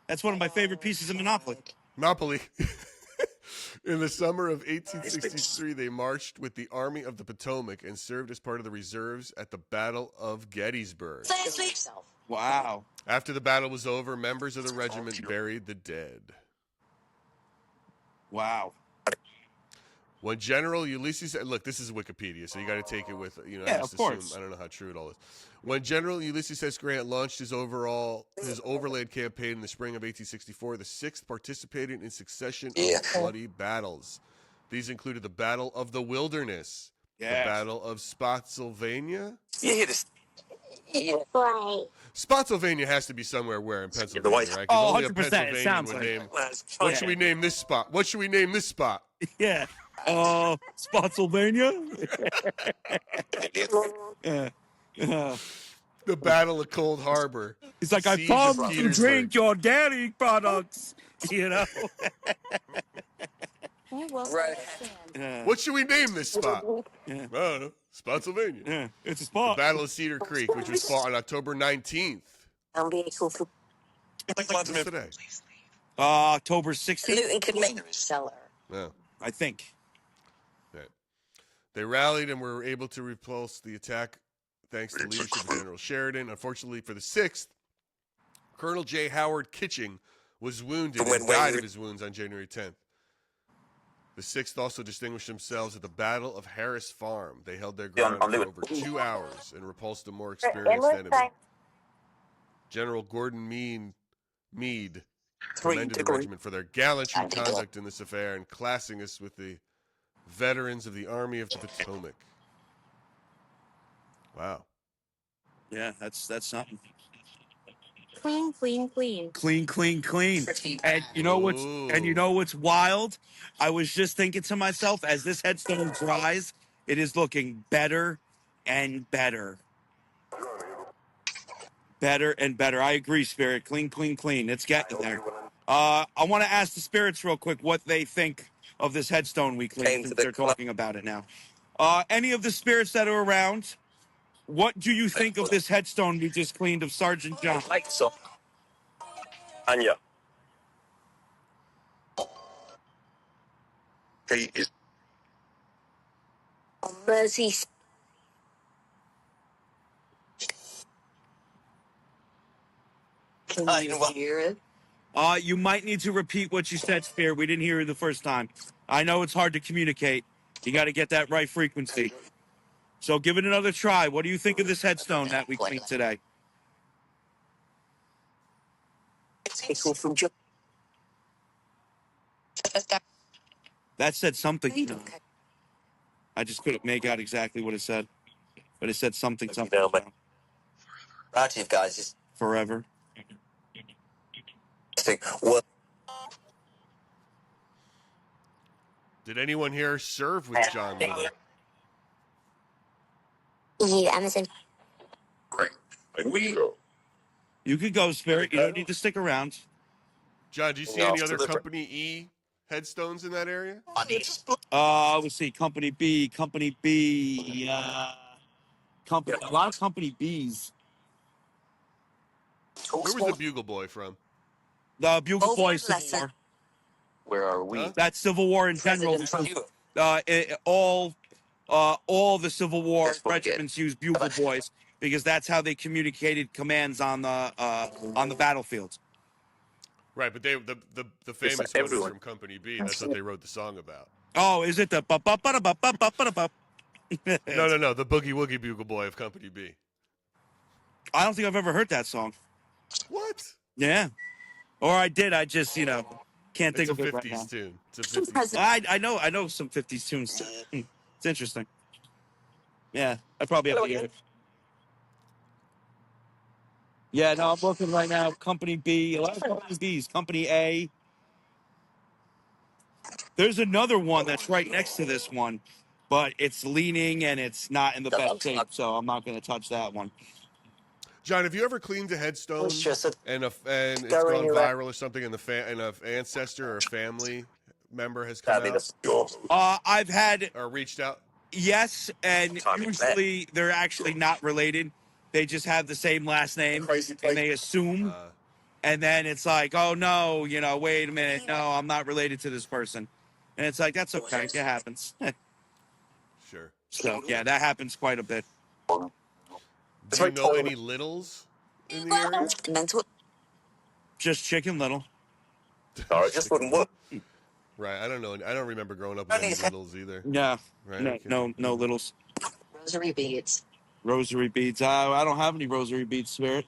That's one of my favorite pieces of Monopoly. Monopoly. In the summer of 1863, they marched with the Army of the Potomac and served as part of the reserves at the Battle of Gettysburg. Wow. After the battle was over, members of the regiment buried the dead. Wow. When General Ulysses, look, this is Wikipedia, so you got to take it with, Yeah, I just of course. I don't know how true it all is. When General Ulysses S. Grant launched his overland campaign in the spring of 1864, the 6th participated in succession of bloody battles. These included the Battle of the Wilderness, the Battle of Spotsylvania. You hear this? Spotsylvania has to be somewhere where in Pennsylvania, right? 'Cause Oh, only a 100%. It Pennsylvanian sounds would like name. it. What should we name this spot? What should we name this spot? Yeah. Spotsylvania? Yeah. The Battle of Cold Harbor. He's like, Siege I of come to Petersburg. drink your dairy products. You know? Yeah. What should we name this spot? Yeah. I don't know. Spotsylvania. Yeah. It's a The spot. Battle of Cedar Creek, which was fought on October 19th. What's today? October 16th, Yeah. I think. Right. They rallied and were able to repulse the attack thanks to the leadership of General Sheridan. Unfortunately for the 6th, Colonel J. Howard Kitching was wounded and died of his wounds on January 10th. The 6th also distinguished themselves at the Battle of Harris Farm. They held their ground for over 2 hours and repulsed a more experienced enemy. General Gordon Meade commended the regiment for their gallantry and conduct in this affair and classing us with the veterans of the Army of the Potomac. Wow. Yeah, that's something. Clean. Clean. And you know what's wild? I was just thinking to myself, as this headstone dries, it is looking better and better. Better and better. I agree, Spirit. Clean. It's getting there. I want to ask the spirits real quick what they think of this headstone we cleaned, since they're talking about it now. Any of the spirits that are around, what do you think of this headstone we just cleaned of Sergeant John? Anya. Mercy. Can you hear it? You might need to repeat what you said, Spirit. We didn't hear you the first time. I know it's hard to communicate. You got to get that right frequency. So give it another try. What do you think of this headstone that we cleaned today? That said something. I just couldn't make out exactly what it said. But it said something. Right, you guys. Forever. What? Did anyone here serve with John Miller? Yeah, Amazon. Great. And we go. You could go, Spirit. You don't need to stick around. John, do you see any other Company E headstones in that area? Let's see. Company B. A lot of Company B's. Where was the Bugle Boy from? The Bugle Boys Civil War. Where are we? Huh? That's Civil War in general. All the Civil War regiments use Bugle Boys because that's how they communicated commands on the battlefield. Right, but the famous one was from Company B. That's what they wrote the song about. Oh, is it the No, the Boogie Woogie Bugle Boy of Company B. I don't think I've ever heard that song. What? Yeah. Or I did. I just, Can't think It's a of it right 50s now. tune. It's a 50s tune. I know some 50s tunes. Too. It's interesting. Yeah, I probably have to hear it. Yeah, no, I'm looking right now. Company B, a lot of Company B's. Company A. There's another one that's right next to this one, but it's leaning and it's not in the best shape, so I'm not going to touch that one. John, have you ever cleaned a headstone It's just a and it's going gone around. viral or something, and and an ancestor or a family member has come out I've had or reached out? yes, and Time usually they're actually not related. They just have the same last name, and they assume. And then it's like, oh no, wait a minute, no, I'm not related to this person. And it's like, that's okay, it happens. Sure. So yeah, that happens quite a bit. Do you know any littles in the area? Just Chicken Little. No, it just wouldn't work. Right. I don't know. I don't remember growing up with any littles either. Yeah, Right. no, Okay. no littles. Rosary beads. Rosary beads. I don't have any rosary beads, Spirit.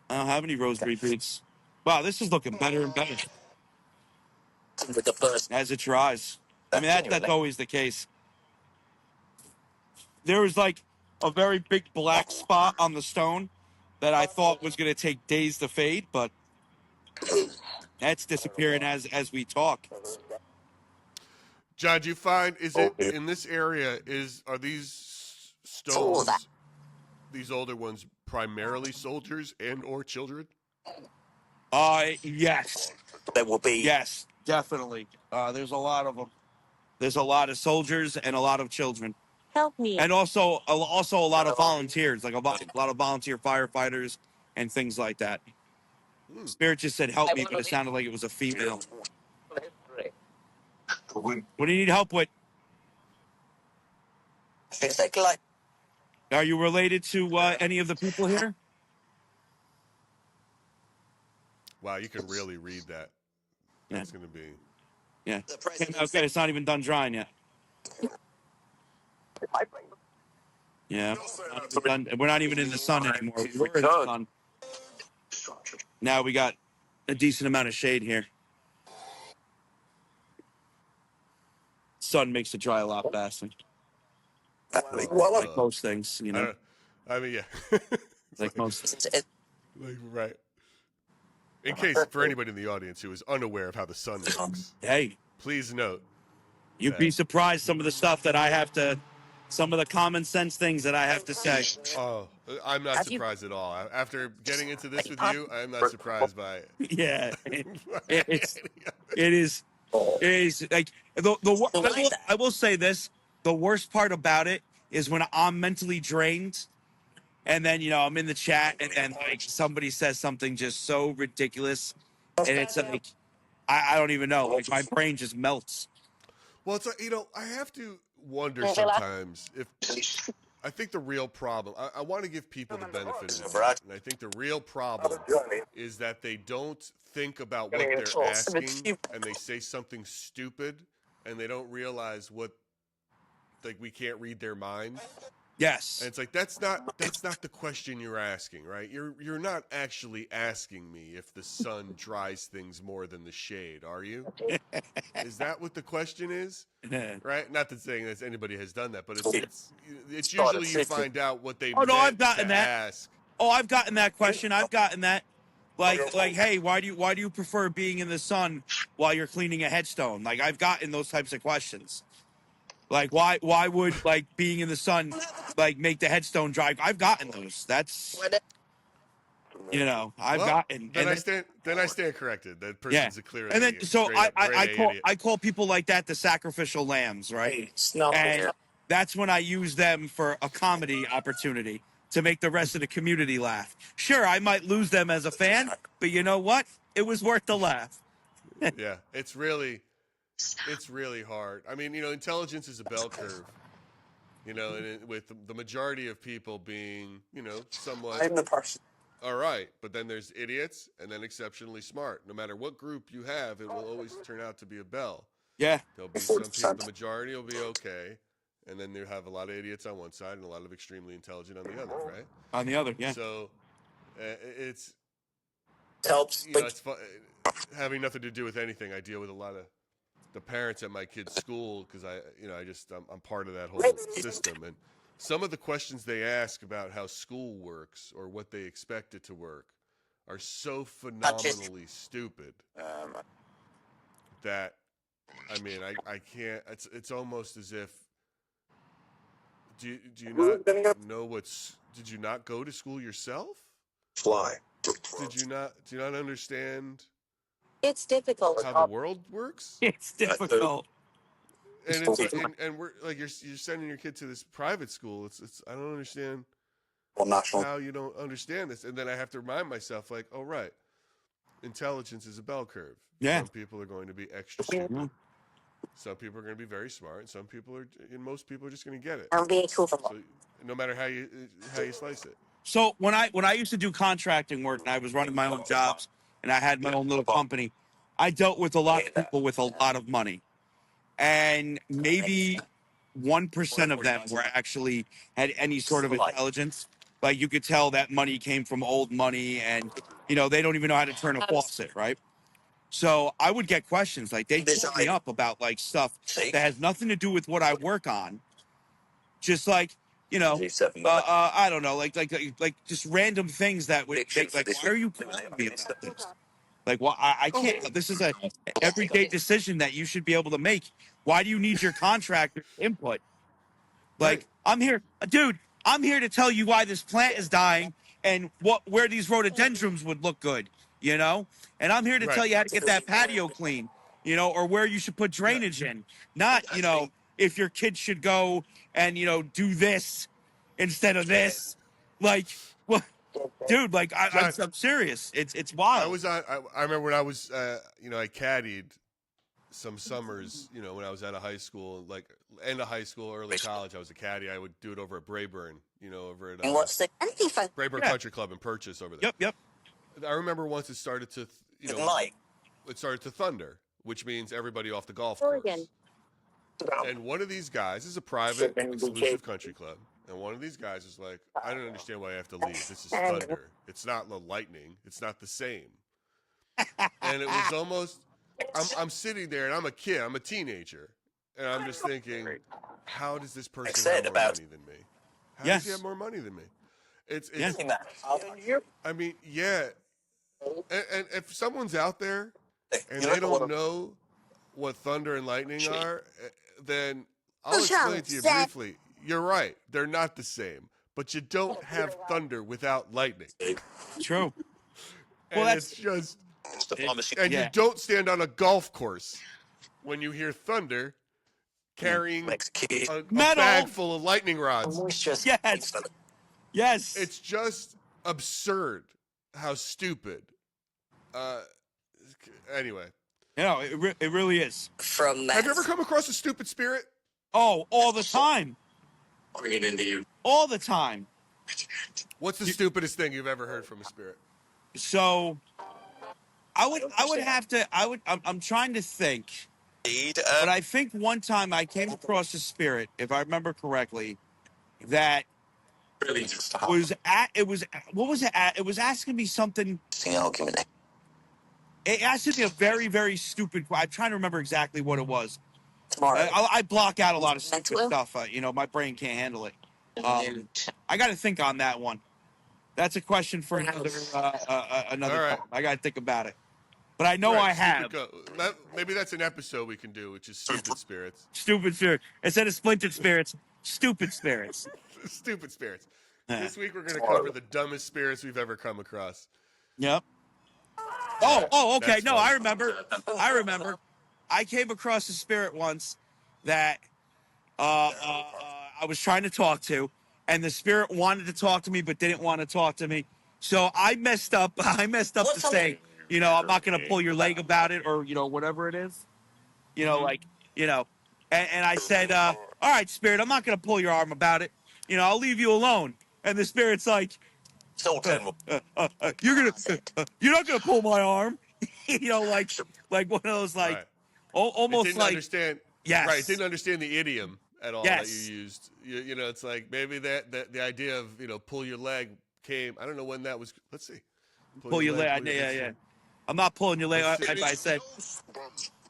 I don't have any rosary beads. Wow, this is looking better and better With the first. as it dries. I mean, that's always the case. There was like a very big black spot on the stone that I thought was going to take days to fade, but that's disappearing as we talk. John, do you find is it in this area? Are these stones, these older ones, primarily soldiers and or children? Yes, There will be. yes, definitely. There's a lot of them. There's a lot of soldiers and a lot of children. Help me. And also a lot of volunteers, like a lot of volunteer firefighters and things like that. Spirit just said help me, but it sounded like it was a female. What do you need help with? It's like Are you related to any of the people here? Wow, you can really read that. That's going to be. Yeah. the president. Okay, it's not even done drying yet. Yeah. We're not even in the sun anymore. We were in the sun. Now we got a decent amount of shade here. Sun makes it dry a lot faster. Like most things, I mean, yeah. Like most. Like, right. In case for anybody in the audience who is unaware of how the sun works, Hey, please note. you'd be surprised some of the stuff that I have to, some of the common sense things that I have to say. Oh, I'm not surprised at all. After getting into this with you, I'm not surprised by it. Yeah, it is like I will say this: the worst part about it is when I'm mentally drained, and then I'm in the chat and like somebody says something just so ridiculous, and it's like I don't even know. Like my brain just melts. Well, it's like, I have to wonder sometimes if I think the real problem, I want to give people the benefit of the doubt, and I think the real problem is that they don't think about what they're asking, and they say something stupid, and they don't realize like we can't read their mind. Yes. And it's like that's not the question you're asking, right? You're not actually asking me if the sun dries things more than the shade, are you? Is that what the question is? Right? Not that saying that anybody has done that, but it's usually you find out what they I've gotten that. ask. Oh, I've gotten that question. I've gotten that. Like, hey, why do you prefer being in the sun while you're cleaning a headstone? Like, I've gotten those types of questions. Like, why would like being in the sun like make the headstone dry? I've gotten those. That's I've gotten. Then I stand corrected. That person's a clear. And then so I call people like that the sacrificial lambs, right? And that's when I use them for a comedy opportunity to make the rest of the community laugh. Sure, I might lose them as a fan, but you know what? It was worth the laugh. Yeah, it's really hard. I mean, intelligence is a bell curve. And with the majority of people being, somewhat. I'm the person. All right, but then there's idiots and then exceptionally smart. No matter what group you have, it will always turn out to be a bell. Yeah. There'll be some people, the majority will be okay, and then you have a lot of idiots on one side and a lot of extremely intelligent on the other, right? On the other, yeah. So it's helps. you know, it's fun, having nothing to do with anything. I deal with a lot of the parents at my kids' school because I'm part of that whole system. And some of the questions they ask about how school works or what they expect it to work are so phenomenally stupid that, I mean, I can't. It's almost as if. Do you not know what's? Did you not go to school yourself? Fly. Do you not understand It's difficult. how the world works? It's difficult. And it's like, and we're like you're sending your kid to this private school. It's I don't understand how you don't understand this. And then I have to remind myself, like, oh right, intelligence is a bell curve. Yeah. Some people are going to be extra stupid. Mhm. Some people are going to be very smart, and some people are, and most people are just going to get it. I'm being cool. So no matter how you slice it. So when I used to do contracting work and I was running my own jobs and I had my own little company, I dealt with a lot of people with a lot of money. And maybe 1% of them were actually had any sort of intelligence. Like you could tell that money came from old money and they don't even know how to turn a faucet, right? So I would get questions like they call me up about like stuff that has nothing to do with what I work on. Just like, I don't know, like just random things that would make, like, why are you calling me about this? Like, well, I can't. This is a everyday decision that you should be able to make. Why do you need your contractor input? Like, Right. I'm here, dude. I'm here to tell you why this plant is dying and where these rhododendrons would look good, And I'm here to tell you how to get that patio clean, or where you should put drainage in. Not, if your kids should go and do this instead of this. Like, what, dude? Like, I'm serious. It's wild. I remember when I was I caddied some summers, when I was out of high school, like end of high school, early college. I was a caddy. I would do it over at Brayburn, over at Brayburn Country Club in Purchase over there. Yep. I remember once it started to, it started to thunder, which means everybody off the golf course. And one of these guys is a private, exclusive country club. And one of these guys is like, I don't understand why I have to leave. This is thunder. It's not the lightning. It's not the same. And it was almost, I'm sitting there and I'm a kid. I'm a teenager. And I'm just thinking, how does this person have more money than me? How does he have more money than me? It's I mean, yeah. And if someone's out there and they don't know what thunder and lightning are, then I'll explain to you briefly. You're right. They're not the same. But you don't have thunder without lightning. True. And well, it's just... And you don't stand on a golf course when you hear thunder carrying a bag full of lightning rods. Yes. It's just absurd how stupid. Anyway. It really is. Have you ever come across a stupid spirit? Oh, all the time. Bring it into you. All the time. What's the stupidest thing you've ever heard from a spirit? So, I'm trying to think. But I think one time I came across a spirit, if I remember correctly, that was asking me something. It asked me a very, very stupid question. I'm trying to remember exactly what it was. I block out a lot of stupid stuff. My brain can't handle it. I got to think on that one. That's a question for another time. I got to think about it. But I know I have. Maybe that's an episode we can do, which is stupid spirits. Stupid spirits. Instead of splintered spirits, stupid spirits. Stupid spirits. This week we're going to cover the dumbest spirits we've ever come across. Yep. Oh, okay. No, I remember. I came across a spirit once that I was trying to talk to, and the spirit wanted to talk to me but didn't want to talk to me. So I messed up. To say, I'm not going to pull your leg about it, or whatever it is. And I said, all right, spirit, I'm not going to pull your arm about it. I'll leave you alone. And the spirit's like, you're not gonna pull my arm. Like one of those almost it didn't like understand. Yes. Right. It didn't understand the idiom at all that you used. It's like maybe that the idea of pull your leg came. I don't know when that was. Let's see. Pull your leg. Yeah. I'm not pulling your leg. I said.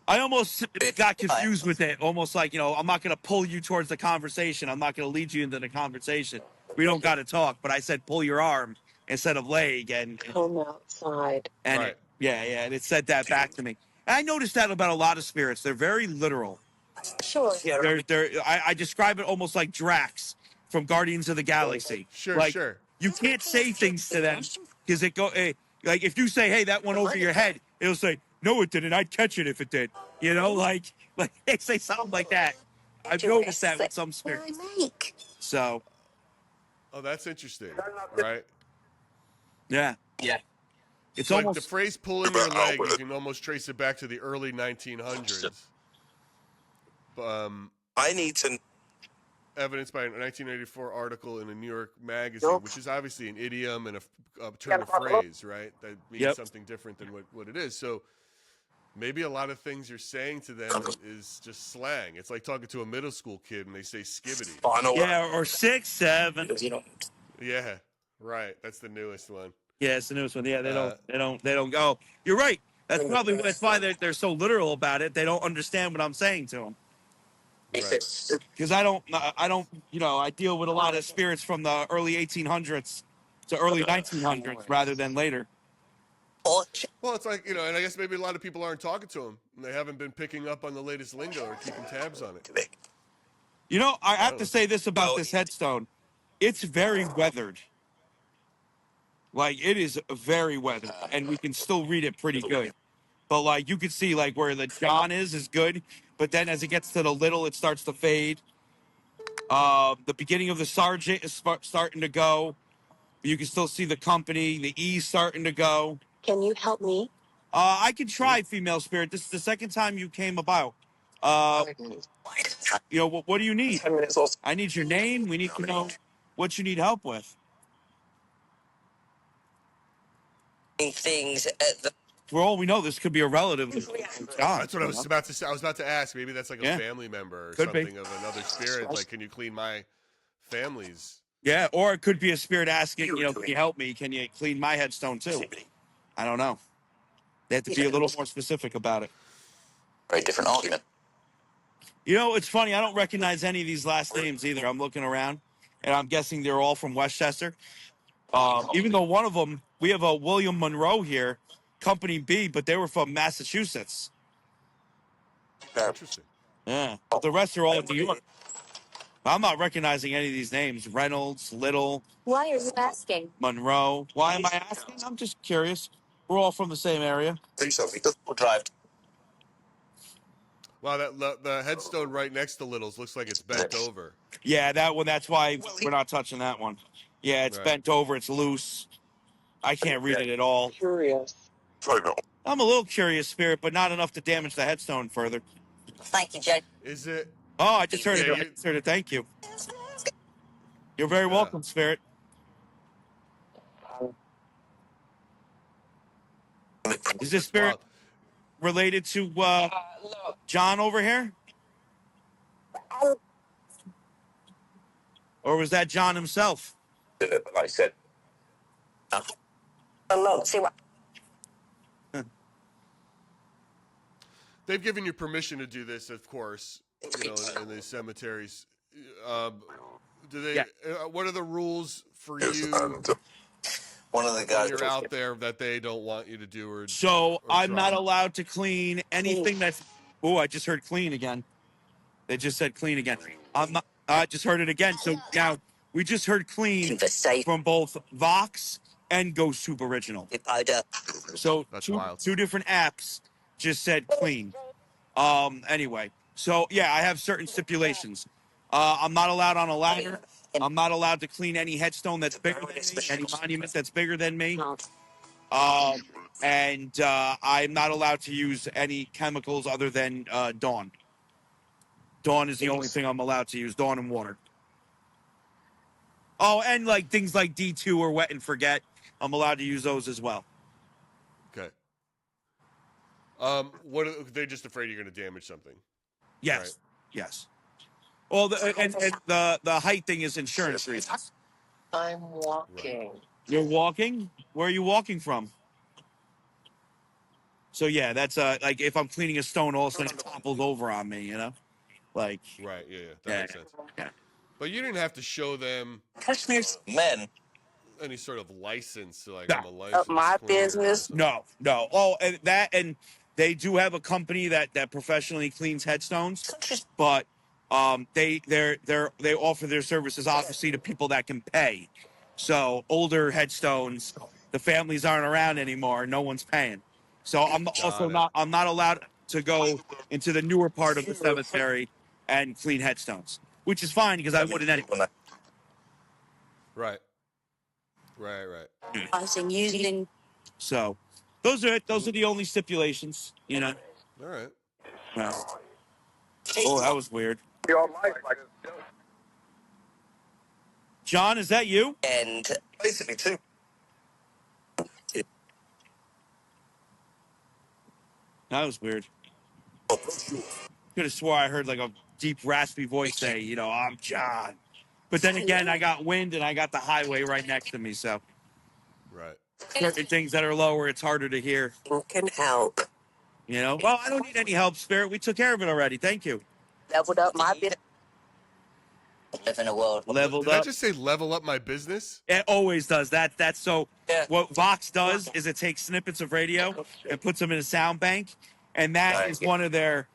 I almost got confused with it. Almost like, I'm not going to pull you towards the conversation. I'm not going to lead you into the conversation. We don't got to talk. But I said pull your arm instead of leg. And Come outside. and Right. and it said that back to me. And I noticed that about a lot of spirits. They're very literal. Sure. I describe it almost like Drax from Guardians of the Galaxy. Sure. You can't say things to them because like if you say, "Hey, that went over your head," it'll say, "No, it didn't. I'd catch it if it did." Like they say something like that. I've noticed that with some spirits. So, Oh, that's interesting. All right. yeah, it's So almost the phrase "pulling your leg," you can almost trace it back to the early 1900s. I need to. Evidenced by a 1984 article in a New York magazine, which is obviously an idiom and a turn of phrase, right? That means something different than what it is. So maybe a lot of things you're saying to them is just slang. It's like talking to a middle school kid and they say skibbity. or 6, 7. Yeah, right. That's the newest one. Yeah, it's the newest one. Yeah, they don't go. You're right. That's why they're so literal about it. They don't understand what I'm saying to them. Right. Because I don't, I deal with a lot of spirits from the early 1800s to early 1900s rather than later. Well, it's like, and I guess maybe a lot of people aren't talking to them and they haven't been picking up on the latest lingo or keeping tabs on it. I have to say this about this headstone. It's very weathered. Like, it is very weathered, and we can still read it pretty good. But, like, you can see, like, where the John is good, but then as it gets to the little, it starts to fade. The beginning of the sergeant is starting to go. You can still see the company. The E's starting to go. Can you help me? I can try, female spirit. This is the second time you came about. What do you need? I need your name. We need to know what you need help with. Things at the. For all we know, this could be a relative. That's what I was about to say. I was about to ask. Maybe that's like a family member or Could something be. of another spirit. Like, can you clean my family's? Yeah, or it could be a spirit asking, can you help me? Can you clean my headstone too? I don't know. They have to be a little more specific about it. Very different argument. It's funny. I don't recognize any of these last names either. I'm looking around, and I'm guessing they're all from Westchester. Even though one of them, we have a William Monroe here, Company B, but they were from Massachusetts. Interesting. Yeah, but the rest are all in New York. I'm not recognizing any of these names. Reynolds, Little. Why are you asking? Monroe. Why am I asking? I'm just curious. We're all from the same area. We'll drive. Wow, the headstone right next to Little's looks like it's bent over. Yeah, that one. That's why we're not touching that one. Yeah, it's bent over. It's loose. I can't read it at all. Curious. I'm a little curious, spirit, but not enough to damage the headstone further. Thank you, Jay. Is it? Oh, I just heard Yeah, it. I just heard it. Thank you. You're very welcome, spirit. Is this spirit related to John over here? Or was that John himself? Like I said. Look, see what? They've given you permission to do this, of course. In the cemeteries. Do they? Yeah. What are the rules for you? One of the guys. When you're out there that they don't want you to do, I'm not allowed to clean anything that's. Oh, I just heard clean again. They just said clean again. I'm not. I just heard it again. So now we just heard clean from both Vox and Ghost Tube Original. So That's wild. Two different apps just said clean. Anyway, so yeah, I have certain stipulations. I'm not allowed on a ladder. I'm not allowed to clean any headstone that's bigger than me, any monument that's bigger than me. And I'm not allowed to use any chemicals other than Dawn. Dawn is the only thing I'm allowed to use, Dawn and water. Oh, and like things like D2 or Wet and Forget, I'm allowed to use those as well. Okay. They're just afraid you're going to damage something. Yes. Right. Yes. Well, the height thing is insurance reasons. I'm walking. You're walking? Where are you walking from? So yeah, that's like if I'm cleaning a stone, all of a sudden it topples over on me, you know? Like Right. Yeah. That yeah, makes sense. yeah. But you didn't have to show them Kashmir's men. any sort of license. Like No. I'm a licensed My cleaner. Or business. something. No. Oh, and they do have a company that professionally cleans headstones, but they offer their services obviously to people that can pay. So older headstones, the families aren't around anymore. No one's paying. So Got it. I'm not allowed to go into the newer part of the cemetery and clean headstones, which is fine because I wouldn't anyway. Right. Right. Using So those are it. Those are the only stipulations, you know. All right. Well, oh, that was weird. John, is that you? And basically too. That was weird. Could have swore I heard like a deep, raspy voice say, you know, I'm John. But then again, I got wind and I got the highway right next to me. So Right. certain things that are lower, it's harder to hear. can help. You know, well, I don't need any help, Spirit. We took care of it already. Thank you. Leveled up my business. Live in a world. Leveled Did I up. just say level up my business? It always does that. That's so. Yeah. What Vox does is it takes snippets of radio and puts them in a sound bank, and that is one of their.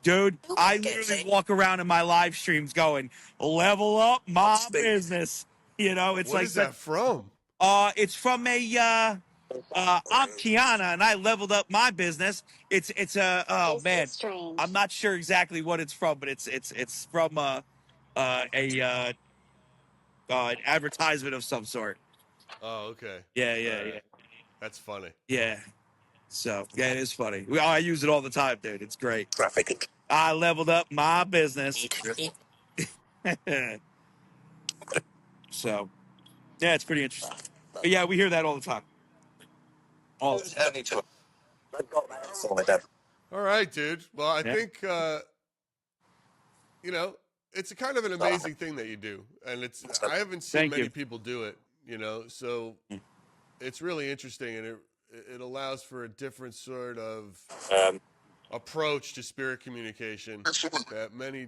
Dude, I literally walk around in my live streams going, "Level up my business." You know, it's What like is that from? it's from a I'm Kiana, and I leveled up my business. It's a oh man, Strange. I'm not sure exactly what it's from, but it's from an advertisement of some sort. Oh, okay. Yeah. That's funny. Yeah. So yeah, it is funny. I use it all the time, dude. It's great. Graphic. I leveled up my business. So yeah, it's pretty interesting. But yeah, we hear that all the time. All the time. All right, dude. Well, I Yeah. think you know, it's a kind of an amazing thing that you do, and I haven't seen Thank many you. people do it. You know, so it's really interesting, and it allows for a different sort of approach to spirit communication that many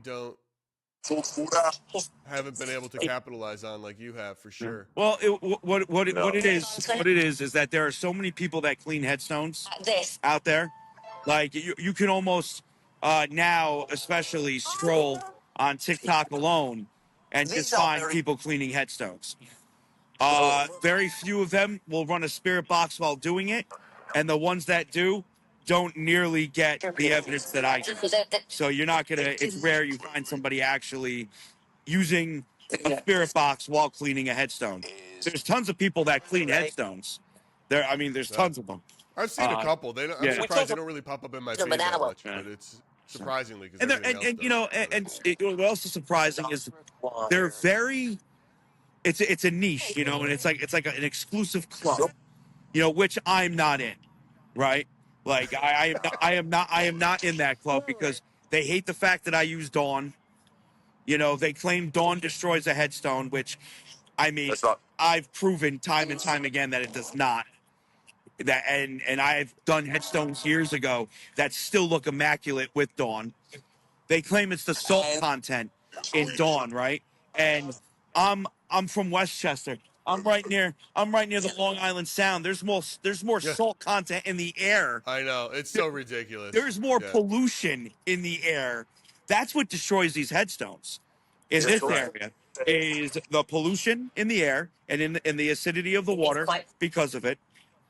haven't been able to capitalize on like you have for sure. Well, what it is that there are so many people that clean headstones This. out there. Like you can almost now, especially scroll on TikTok alone and just find people cleaning headstones. Very few of them will run a spirit box while doing it, and the ones that do don't nearly get the evidence that I do. So you're not gonna. It's rare you find somebody actually using a spirit box while cleaning a headstone. There's tons of people that clean headstones. There's tons of them. I've seen a couple. I'm yeah. surprised they don't really pop up in my feed that much, but it's surprisingly because And you know, what else is surprising is they're very. It's a niche, you know, and it's like an exclusive club, you know, which I'm not in, right? Like I am not in that club because they hate the fact that I use Dawn. You know, they claim Dawn destroys a headstone, which I mean, I've proven time and time again that it does not. That and I've done headstones years ago that still look immaculate with Dawn. They claim it's the salt content in Dawn, right? And I'm from Westchester. I'm right near the Long Island Sound. There's more salt content in the air. I know, it's so ridiculous. There's more pollution in the air. That's what destroys these headstones in this area is the pollution in the air and in the acidity of the water because of it,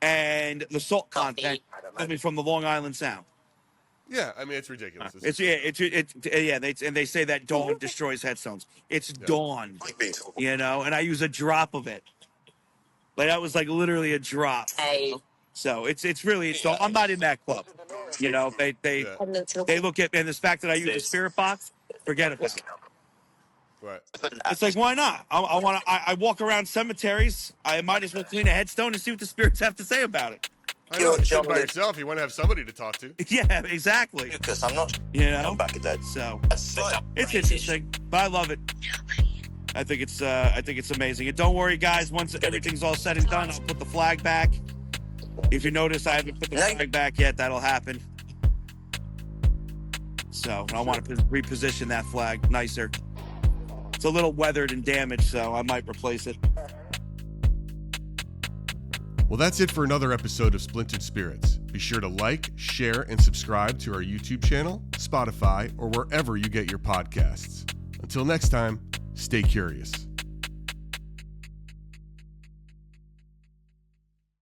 and the salt content coming from the Long Island Sound. Yeah, I mean it's ridiculous. They say that Dawn destroys headstones. It's Dawn, you know, and I use a drop of it. Like that was like literally a drop. Hey. So it's really so I'm not in that club. You know, they look at and the fact that I use a spirit box, forget about it. Right. It's like why not? I walk around cemeteries. I might as well clean a headstone and see what the spirits have to say about it. I know, you're sitting by yourself. You want to have somebody to talk to. Yeah, exactly. Because I'm not. You know, I'm back at that. so That's it's interesting, but I love it. I think it's amazing. And don't worry, guys. Once everything's all said and done, I'll put the flag back. If you notice, I haven't put the flag back yet. That'll happen. So I want to reposition that flag nicer. It's a little weathered and damaged, so I might replace it. Well, that's it for another episode of Splintered Spirits. Be sure to like, share, and subscribe to our YouTube channel, Spotify, or wherever you get your podcasts. Until next time, stay curious.